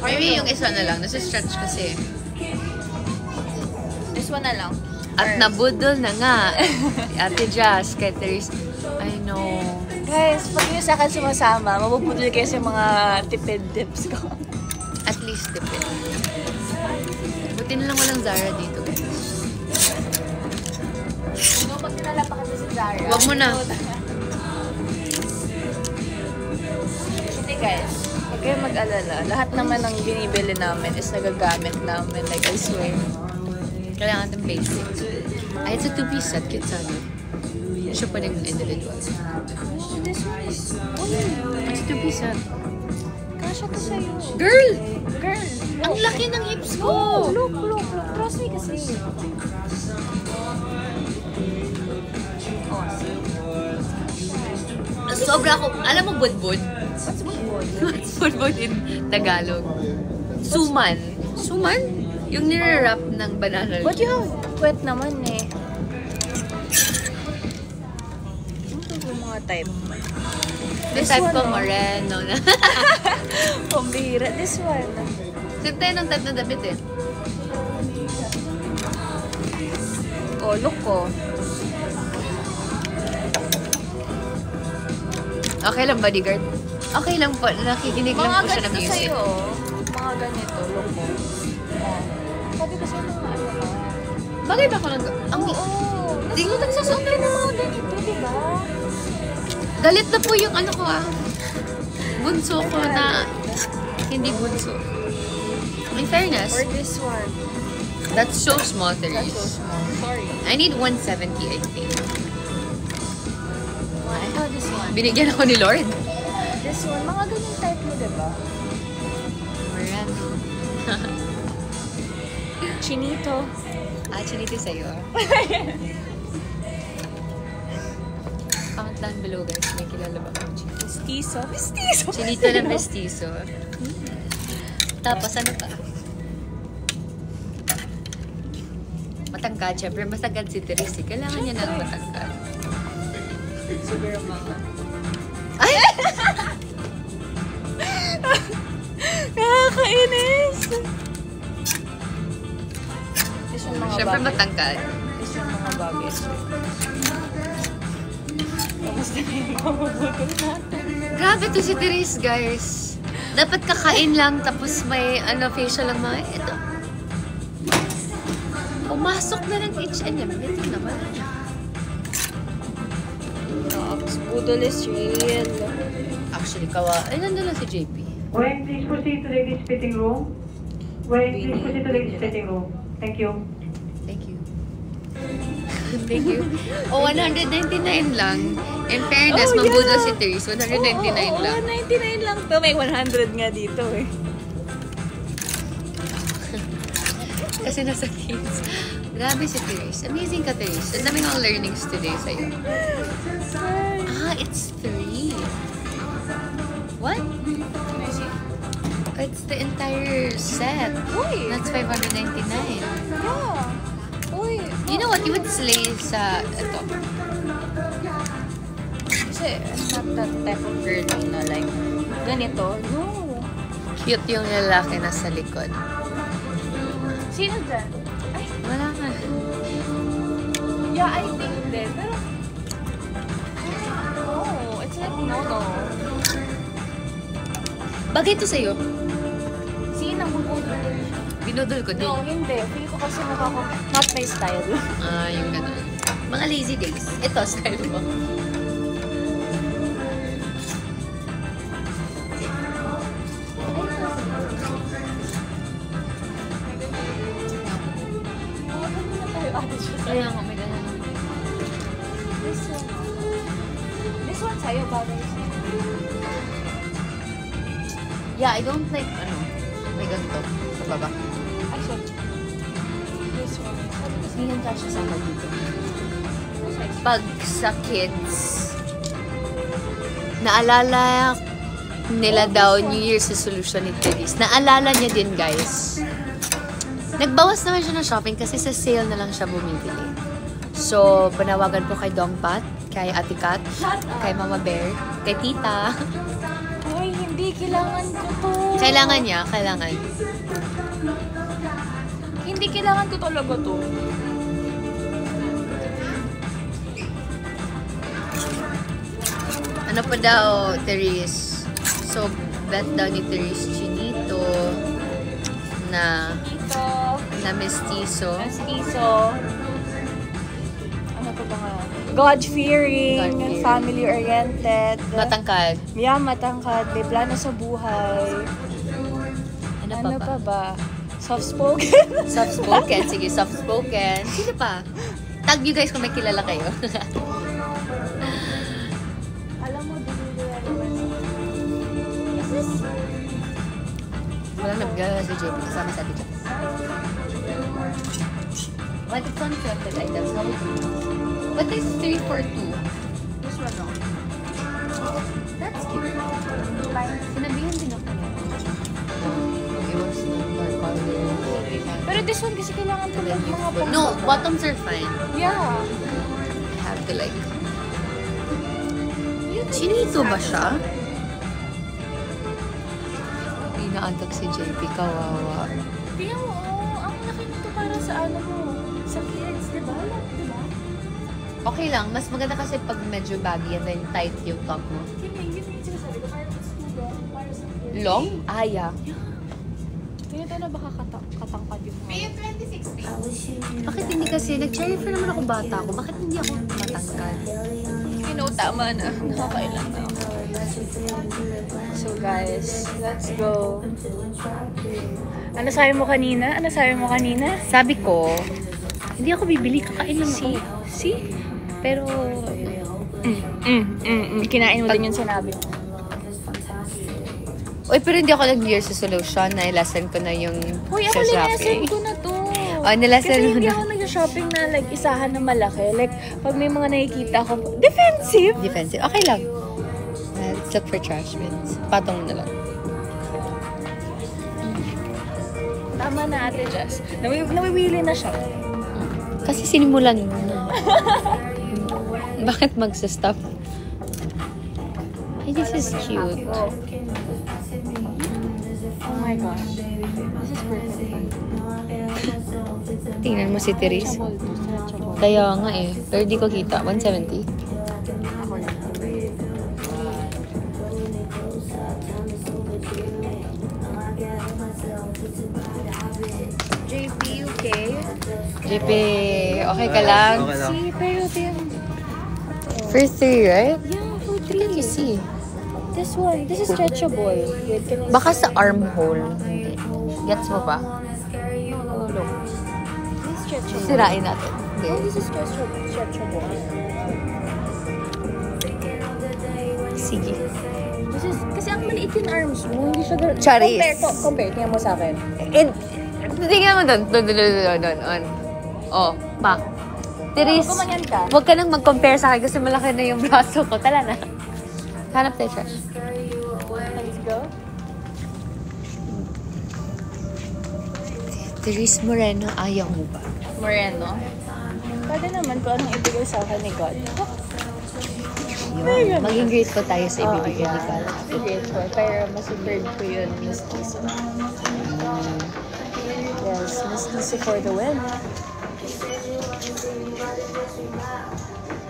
Maybe yung isa na lang, nasa stretch kasi. This one na lang. At nabudol na nga. Ate Jazz, kay Therese. I know. Guys, pag yung sa akin sumasama, mabubudol kayo sa mga tipid tips ko. At least depend. Buti na lang walang Zara dito, guys. No, pag dinala pa kasi si Zara. Wag mo na. Hindi guys, huwag kayong mag-alala. Lahat naman ng binibili namin is nagagamit namin. Like, I swear. Kailangan ng basic. Ay, it's a two-piece set. Cute sana. Hindi siya pwedeng individual. This one is... It's a two-piece set. Kasha to sa'yo. Girl! Girl! Ang laki ng hips ko! Oh, look. Trust me kasi. Oh, see? Sobra ako. Alam mo, budbud? What's budbud? What's budbud in Tagalog? Suman. Suman? Yung nire-wrap ng banana leaf. But you have wet naman eh. Ano yung mga type? This type one, ko, no? moreno na. Pambihira. This one. Same tayo ng type ng damit eh. Oh, look ko. Okay lang, bodyguard. Okay lang po. Nakikinig lang po siya ng ganito music. sa'yo, mga ganito, look mo. Oh. Sabi ko sa'yo mga ano ka. Bagay ba ako lang? Ang Hindi ko nagsusuot ka ng mga ganito, di ba? galit na po yung ano ko bunso ko na hindi bunso. In fairness, Or this one. that's so small, That's so Therese. small. Sorry. I need 170, I think. Oh, this one. Binigyan ako ni Lord. This one. Mga ganyan type mo, di ba? Marami. Chinito. Chinito sa'yo. Comment down below, guys. May kilala ba akong chinito? Mestizo. Mestizo. Chinito na mestizo. Tapos ano pa? Matangkad. Siyempre, masagad si Therese. Kailangan niya ng matangkad. Siguro mga. Ay! Nakakainis! This yung mga Siyempre, bagay. matangkad. This yung mga bagay. Kamusta na yung mamabutol natin? Grabe to si Therese, guys. Dapat kakain lang, tapos may facial lang mga, ito. Pumasok na ng H&M. Ito naman. Ox, budol is real. Actually, ay, nandun lang si JP. Wayne, please proceed to the ladies' fitting room. Wayne, please proceed to the ladies' fitting room. Thank you. Thank you. Thank you. Oh, 199 lang. In fairness, mabudo si Therese. 199 lang. 199 lang to. May 100 nga dito eh. Kasi nasa kids. Grabe si Therese. Amazing ka, Therese. Ang daming mga learnings today sa'yo. It's 3. What? It's the entire set. Uy! That's 599. Yeah. Uy. You know what? You would slay sa ito. Kasi I'm not that type of girl na like ganito. No. Cute yung lalaki na sa likod. Sino dyan? Ay, Wala nga. yeah, I think din. Pero, no. It's like no. Bagay to sa'yo. Sino ang bubudol? Binudol ko din. No, hindi. Feel ko kasi not my style. Yung ganun. Mga lazy days. Ito, style mo. Kaya nga, may ganun. This one sa'yo, bagay sa'yo. Yeah, I don't like, may ganito. Sa baba. Ay, sorry. This one. Hindi yan kasya sa akin dito. Pag sa kids, naalala nila daw New Year's resolution ni Therese. Naalala niya din, guys. Nagbawas naman siya ng shopping kasi sa sale na lang siya bumibili. So, panawagan po kay Dongpat, kay Ate Kat, kay Mama Bear, kay Tita. Ay, hindi. Kailangan ko to. Kailangan niya, kailangan. Hindi kailangan ko talaga to. Ano pa daw, Therese? So, bet daw ni Therese Chinito na mestizo. Mestizo. Ano pa ba nga? God-fearing, God-fearing. family-oriented. Matangkad. Yeah, matangkad. May plano sa buhay. Ano Ano pa pa ba? ba? Soft-spoken. Soft-spoken. Sige, soft-spoken. Sino pa? Tag nyo guys kung may kilala kayo. Alam mo, is this? Walang nabigala si JP. Kasama sa atin dyan. What is unfiltered items? How would you? What is 342? This one, no? That's cute. Sinabihan din ako niya. It was not more color. Pero this one kasi kailangan ko lang mga pang... No, bottoms are fine. Yeah. I have to like... Chinito ba siya? Inaantok si JP. Kawawa. Tingnan mo, ang laki nito para sa ano mo. Sa kids, di ba? Di ba? Okay lang. Mas maganda kasi pag medyo baggy and then tight yung top mo. Hindi, yun yung sinasabi ko. Parang it's too Long? Aya. Tingnan tayo na baka katangkad yung mga. Bakit hindi kasi? Nag-cherry fair naman ako bata ako. Bakit hindi ako matangkad? You know, tama na. Nakakailan na ako. So guys, let's go. Ano sabi mo kanina? Sabi ko, hindi ako bibili. Kakain lang ako. See? Pero, Kinain mo din yung sinabi mo. uy, pero hindi ako nag-New Year's resolution. Na-lesson ko na yung Uy, ako sa lesson shopping. ko na to. Oh, nilasan Kasi mo hindi na. ako nag-shopping na like isahan na malaki. Like, pag may mga nakikita ako, defensive! Defensive. Okay lang. Let's look for trash bins. Patong na lang. Tama na, Ate Jess. Nawiwili na siya. Kasi sinimulan mo. Bakit magsa-stop? Ay, this is cute. Oh my gosh. This is perfect. Tingnan mo si Therese. Stretchable. Kaya nga eh. Pero di ko kita. 170. JP, okay? JP, okay ka lang? Okay lang. See, pero din. For 3, right? Yeah, for What can you see? This one, this is stretchable. Wait, can I Baka sa armhole. Hindi. Gets mo ba? Oh, look. This is stretchable. Sirain natin. Oh, Okay. this is stretchable. Sige. This is, kasi ang maliit yung arms mo, hindi siya ganun. Charis. Compare, tingnan mo sa akin. Tingnan mo doon. Doon. Oh, pa. Therese, Kumanyan ka. huwag ka nang mag-compare sa akin kasi malaki na yung braso ko. Tala na. Hanap tayo trash. Let's go. Therese Moreno, ayaw mo ba? Moreno. Pwede naman kung anong ibigay sa akin ni God. Yun. Maging grateful tayo sa ibibigay ni God. Grateful. Pero masuperd ko yun, Miss Tiso. Yes, Miss Tiso for the win.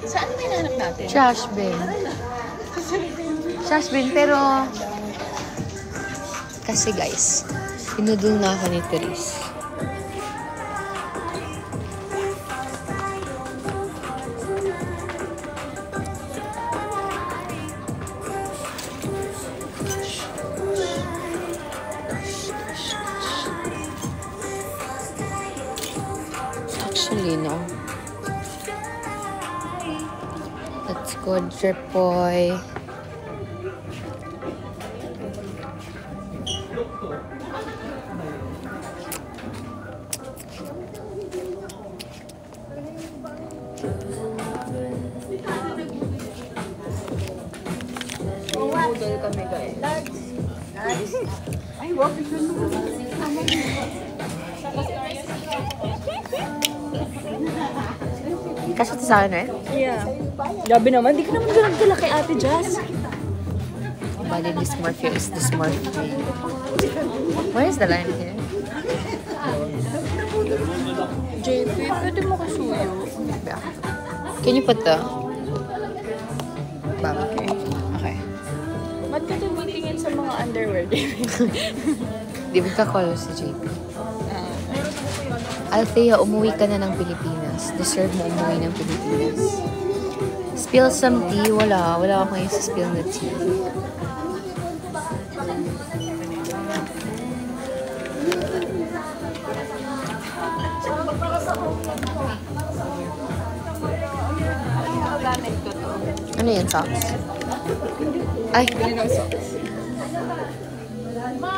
Saan may nanap natin? Trash bin. Trash bin, pero... Kasi guys, pinudul na ako ni Therese. Actually, no. Let's go, Drip Boy. Budol kami, guys. Nice. Ay, wag. Kasi ito sa akin, eh? Yeah. Grabe naman, di ka naman ganun kala kay Ate Jazz. Body dysmorphia is dysmorphia. Where is the line here? JP, pwede mo kasuyo. Can you put the... Bam. Okay. Ba't ka tumitingin sa mga underwear, JP? Di ba ka-color si JP? Althea, umuwi ka na ng Pilipinas. Deserve mo umuwi ng Pilipinas. Spill some tea? Wala. Wala ako ngayon sa spill na tea. Ano yan, socks? Ay!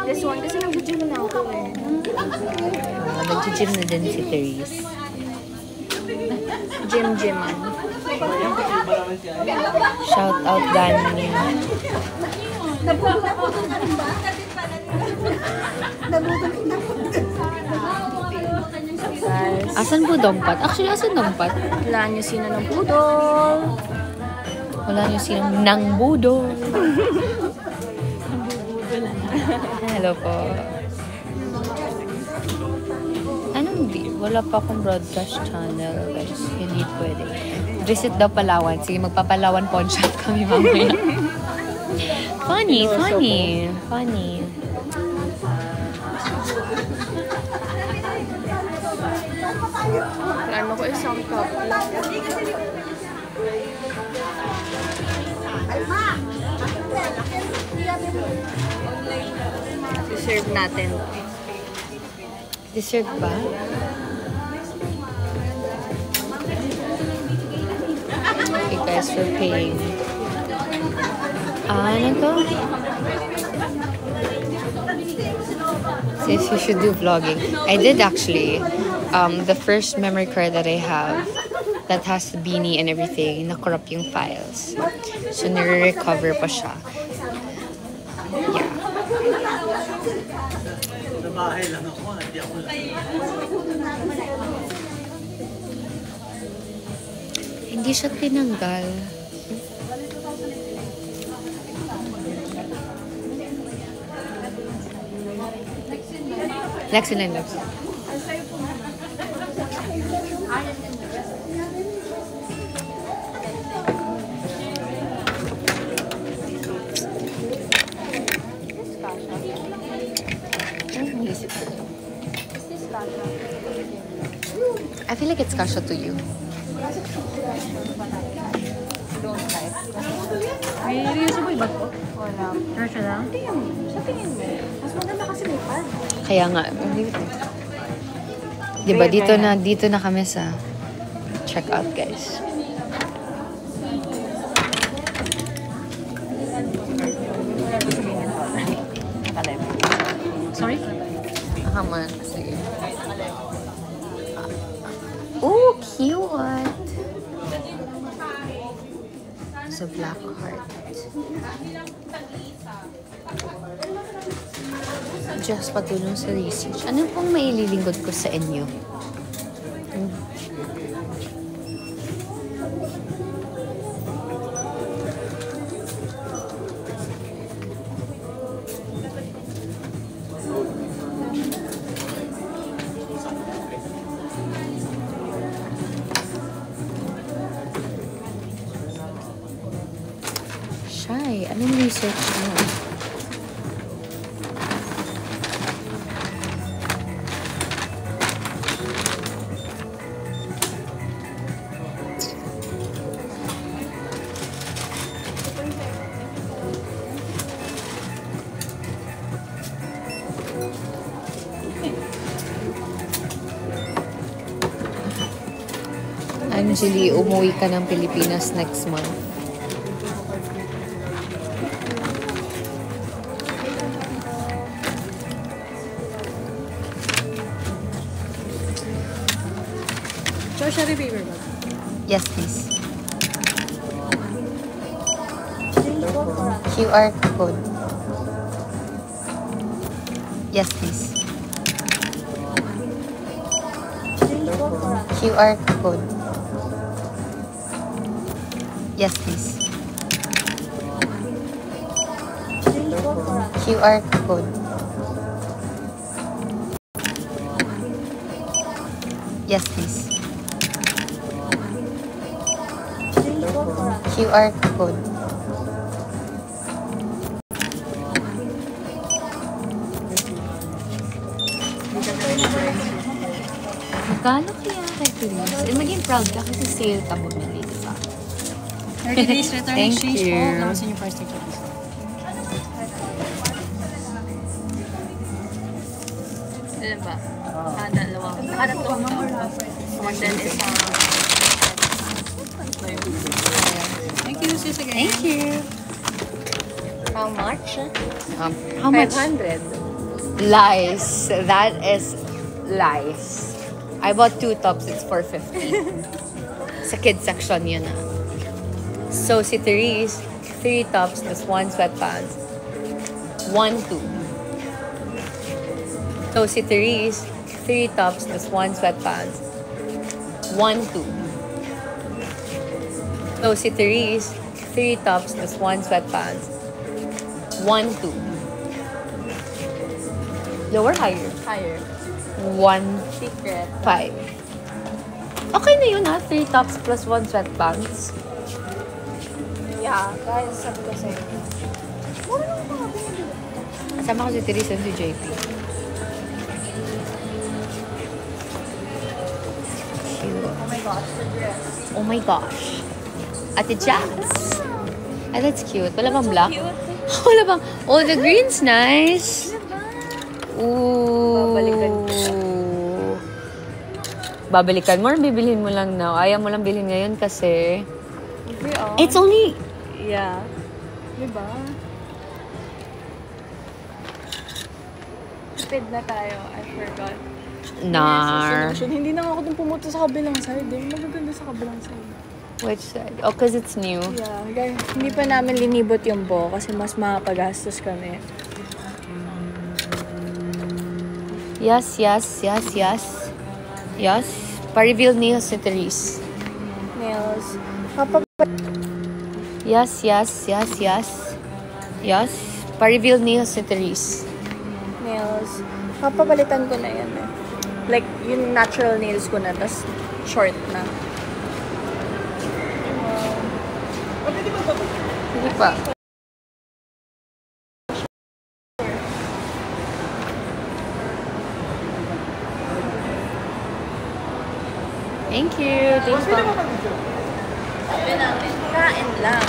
This one, kasi nag-gym na ako eh. Nag-gym na din si Therese. Gym-gyman. Shout out, Dani. Guys, Asan po dompat? Actually, asan dompat? wala niyo sino ng budol. Wala niyo sinong nang budol. Hello po. Anong di? Wala pa akong broadcast channel, guys. Hindi pwede. Visit daw Palawan. Sige, magpapalawan pawn shop kami mamaya. Funny, funny, funny. Ano ko isang cup. Serve natin. Dessert ba? Okay guys, we're paying. Ano to? Says you should do vlogging. I did actually. The first memory card that I have that has the beanie and everything, na-corrupt yung files. So, nire-recover pa siya. Yeah. Sa bahay lang ako, hindi ako lang. Hindi siya tinanggal. Lexi na Lexi. I feel like it's kasha to you. May reusable ba po? Wala. Kasha lang? Sa tingin mo, mas maganda kasi may pad. Kaya nga. Diba, dito na kami sa check out, guys. Sorry? Man. Sige. Oh, cute! It's a black heart. Just patulong sa research. Ano pong maililingkod ko sa inyo? Shy, anong research mo? Anjali, umuwi ka ng Pilipinas next month. Grocery paper ba? Yes, please. QR code. Yes, please. QR code. Yes, please. QR code. Yes, please. QR code. Magkano kaya kay Therese? Eh, maging proud ka kasi sale ka mo na dito sa 30 days return Thank exchange you. po. Labasin yung price ticket. Ilan ba? Dalawa. Tatlo. And then isang... Thank you, sis, again. Thank you. How much? How much? 500. Lies. That is lies. I bought 2 tops. It's 450. Sa kids section yun na. So, si Therese, 3 tops plus 1 sweatpants. 1, 2. So, si Therese, 3 tops plus 1 sweatpants. 1, 2. So, si Therese, 3 tops plus 1 sweatpants. 1, 2. Lower, higher? Higher. 1, Secret. 5. Okay na yun ha, 3 tops plus 1 sweatpants. Yeah, guys, sabi ko sa'yo. Kasama ko si Teresa at si JP. Oh my gosh, the dress. Oh my gosh. Ate Jazz. Ah, that's cute. Wala bang black? Cute. Wala bang... Oh, the green's nice. Ooh. Babalikan Babalikan mo or bibilhin mo lang now? Ayaw mo lang bilhin ngayon kasi... It's only... Yeah. Diba? Tipid na tayo. I forgot. Nar. Hindi na nga ako dun pumunta sa kabilang side. Magaganda sa kabilang side. Which side? Oh, cause it's new. Yeah. Guys, hindi pa namin linibot yung bo kasi mas makapagastos kami. Yes. Pa-reveal nails ni Therese. Nails. Kapag Yes. Pa-reveal nails ni Therese. nails, papabalitan ko na yan eh. Like, yung natural nails ko na, tas short na. Hindi pa. Thank you. Thanks po. Sabi namin, kain lang.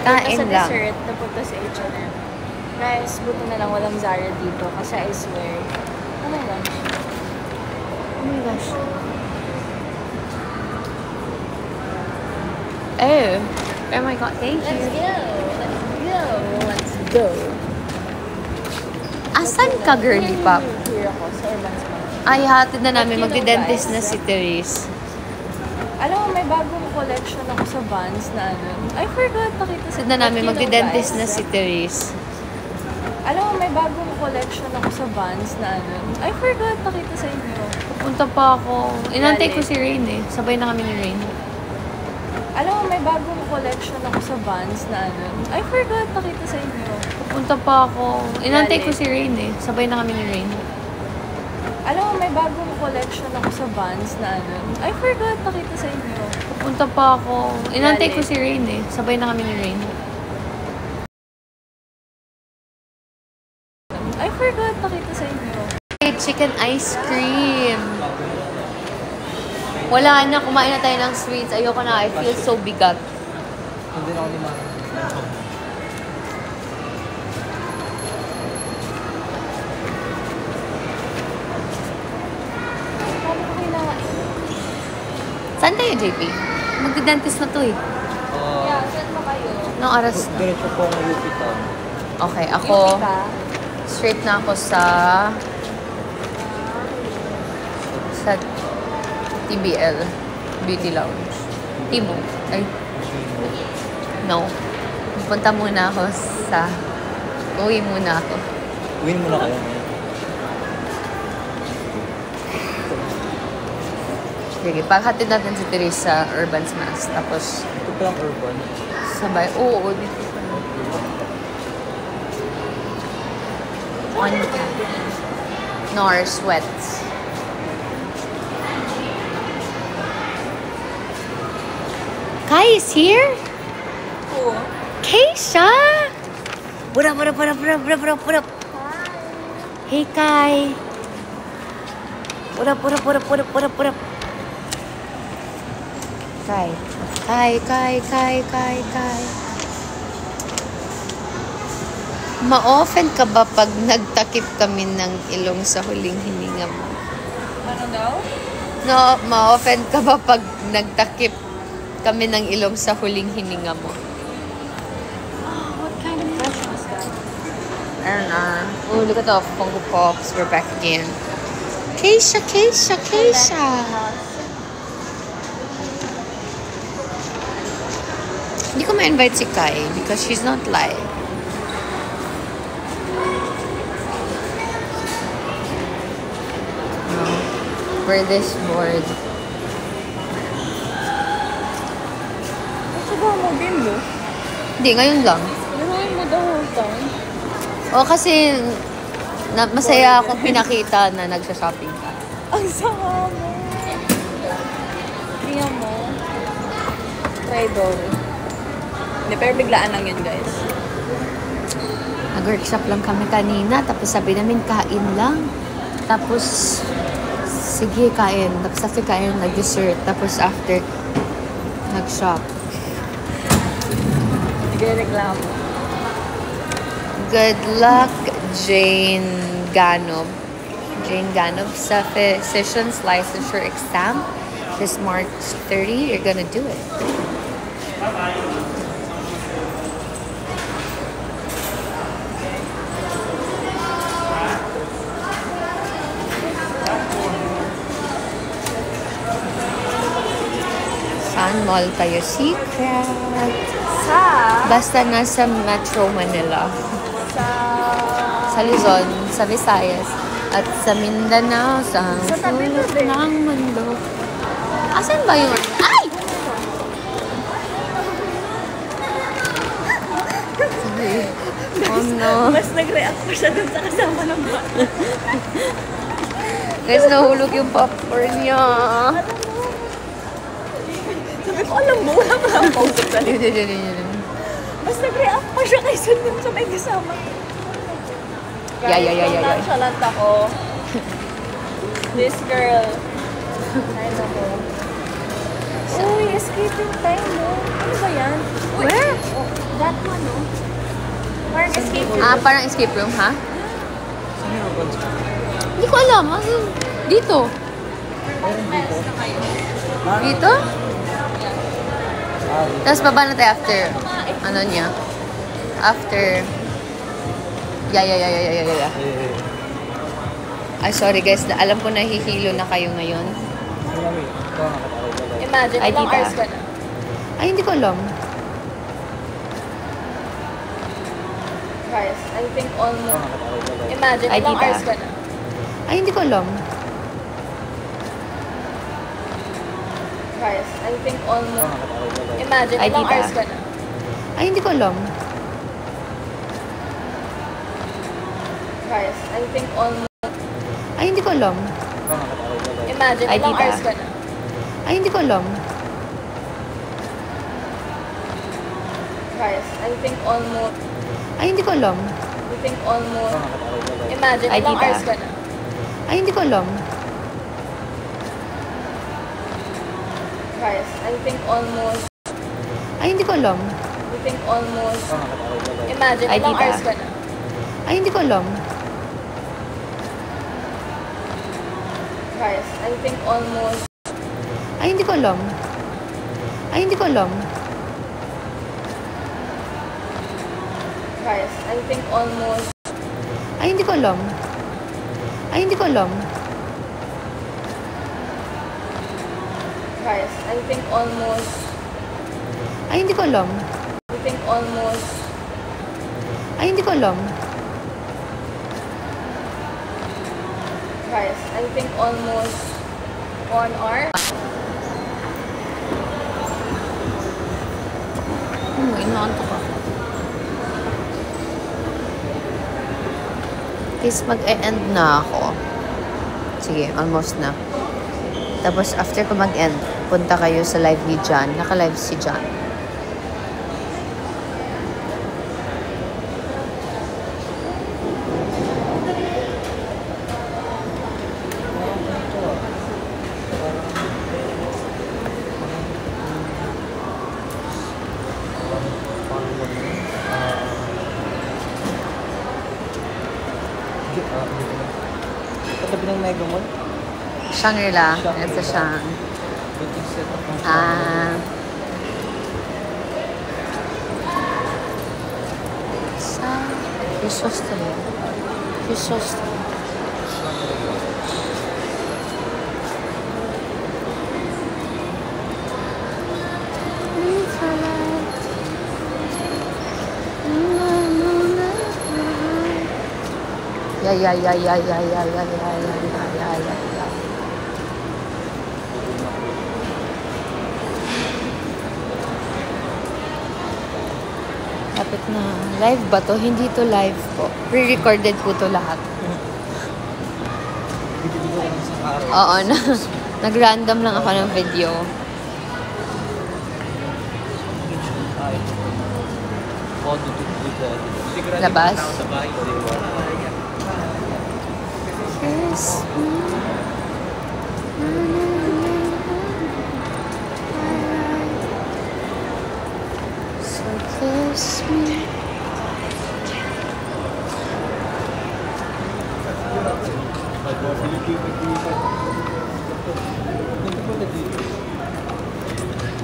Kain sa lang. dessert, napunta sa H&M. Guys, buti na lang walang Zara dito kasi I swear. Oh my gosh. Oh my gosh. Oh my god, thank you. Let's go. Asan ka, girly pop? Here ako, sa Urban Smart. Ay, hatid na namin. Magdi-dentist na si Therese. Alam mo, may bagong collection ako sa Vans na ano. I forgot, nakita sa Hatid na namin. You know, Magdi-dentist guys. na si Therese. Alam mo, may bagong collection ako sa Vans na ano. I forgot, nakita sa inyo. Punta pa ako. Inantay ko si Rain eh. Sabay na kami ni Rain. Alam mo, may bagong collection ako sa Vans na ano. I forgot, nakita sa inyo. Punta pa ako. Inantay ko si Rain eh. Sabay na kami ni Rain. Alam mo, may bagong collection ako sa Vans na ano. I forgot, nakita sa inyo. Punta pa ako. Inantay ko si Rain eh. Sabay na kami ni Rain. I forgot, nakita sa inyo. Chicken ice cream. Wala na. Kumain na tayo ng sweets. Ayoko na. I feel so bigat. Hindi na ako ni Mama. Sabi ko kailangan. Saan tayo, JP? Magdi-dentist na to eh. Yeah, saan mo kayo? Anong oras na? Diretso po ang UP Town. Okay, ako, straight na ako sa TBL Beauty Lounge. Tibo. Ay. No. Punta muna ako sa... Uwi muna ako. Uwin mo na kayo. Sige, paghatid natin si Therese sa Urban Smash. Tapos, Ito pa lang urban. sabay. Oo, dito pa. On Nor sweats. Kai is here? Oo. Keisha! What up? Hey, Kai. What up? Kai. Ma-offend ka ba pag nagtakip kami ng ilong sa huling hininga mo? Ano daw? No, ma-offend ka ba pag nagtakip kami ng ilong sa huling hininga mo? What kind of question is that? I don't know. Oh, look at the Funko Pops. We're back again. Keisha. Hindi ko ma-invite si Kai because she's not live. No. We're this bored. Sabaw mo din mo. Hindi, ngayon lang. Gawin mo the whole time. O kasi masaya akong pinakita na nagsha-shopping ka. Ang sama mo. Tingnan mo. Try doon. Hindi, pero biglaan lang yun, guys. Nag-workshop lang kami kanina, tapos sabi namin kain lang. Tapos, sige kain. Tapos after kain, nag-dessert. Tapos after, nag-shop. Nagre-reklamo. Good luck, Jane Ganob. Jane Ganob sa Physician's Licensure Exam this March 30. You're gonna do it. Saan mall tayo? Secret. Sa... Basta nasa Metro Manila. Sa Luzon, sa Visayas, at sa Mindanao, sa tabi mo sulok din. ng mundo. Asan ba yung... Ay! Sorry. Oh no. Mas nag-react pa siya dun sa kasama ng bata. Guys, nahulog yung popcorn niya. Sabi ko, alam mo, wala pa ang pause sa Mas nag-react pa siya kaysa dun sa may kasama. Yeah. Nonchalant ako. This girl. Ay, nako. Uy, escaping time, no? Ano ba yan? Uy, Where? Oh, that one, no? Parang escape room. Ah, parang escape room, ha? Saan yung urban school? Hindi ko alam. Dito. Dito? Tapos baba na tayo after, ano niya? After, yeah. Ay, sorry guys. Alam ko nahihilo na kayo ngayon. Wait. Ito ang nakatawag pala. Imagine, Ay, ilang tita. hours ka na? Ay, hindi ko alam. Guys, I think Ito ang almost... nakatawag pala. Imagine, Ay, ilang tita. hours ka na? Ay, hindi ko alam. Guys, I think Ito ang almost... nakatawag pala. Imagine, Ay, ilang tita. hours ka na? Ay, hindi ko alam. Guys, I think almost... Ay, hindi ko alam. Ito ang nakatawag pala. Imagine, Ay, ilang tita. hours ka na? Ay, hindi ko alam. Guys, I think almost... Ay, hindi ko alam. I think Ito almost... ang nakatawag pala. Imagine, Ay, ilang tita. hours ka na? Ay, hindi ko alam. Guys, I think almost... Ay, hindi ko alam. I think almost... Ito ang nakatawag pala. Imagine, Ay, ilang tita. hours ka na? Ay, hindi ko alam. Guys, I think almost... Ay, hindi ko alam. Ay, hindi ko alam. Guys, I think almost... Ay, hindi ko alam. Ay, hindi ko alam. Guys, I think almost... Ay, hindi ko alam. I think almost... Ay, hindi ko alam. Guys, I think almost 1 hour. Inaantok ako. Guys, mag-e-end na ako. Sige, almost na. Tapos, after ko mag-end, punta kayo sa live ni John. Naka-live si John. Katabi ng Mega Mall. Shangri-La. Ito siya. Waiting set up ng Sa Chrysostom. Chrysostom. Yeah. Lapit na. Live ba to? Hindi to live po. Pre-recorded po to lahat. Bibili ko lang sa araw. Oo na. Nag-random lang ako ng video. Ay. photo with the Adidas. Labas? Sa bahay ko, di ba? Kiss me. So kiss me.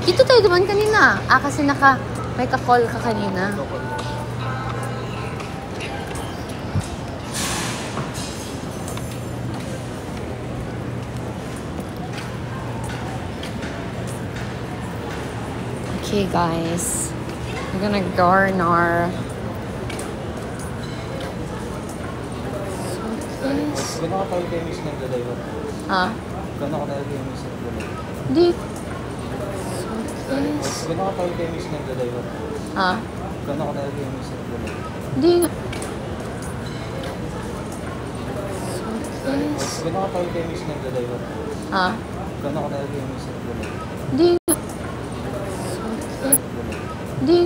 Dito tayo duman kanina. Kasi may ka-call ka kanina. Okay, guys. We're gonna garner. Gano'n ka tayo kayo miss nagdadaywa? Ha? Gano'n ka tayo kayo miss nagdadaywa? Di. Gano'n ka tayo kayo miss nagdadaywa? Ha? Gano'n ka tayo kayo miss nagdadaywa? Di. Gano'n ka tayo kayo miss nagdadaywa? Ha? Gano'n ka tayo kayo miss nagdadaywa? Di. Di.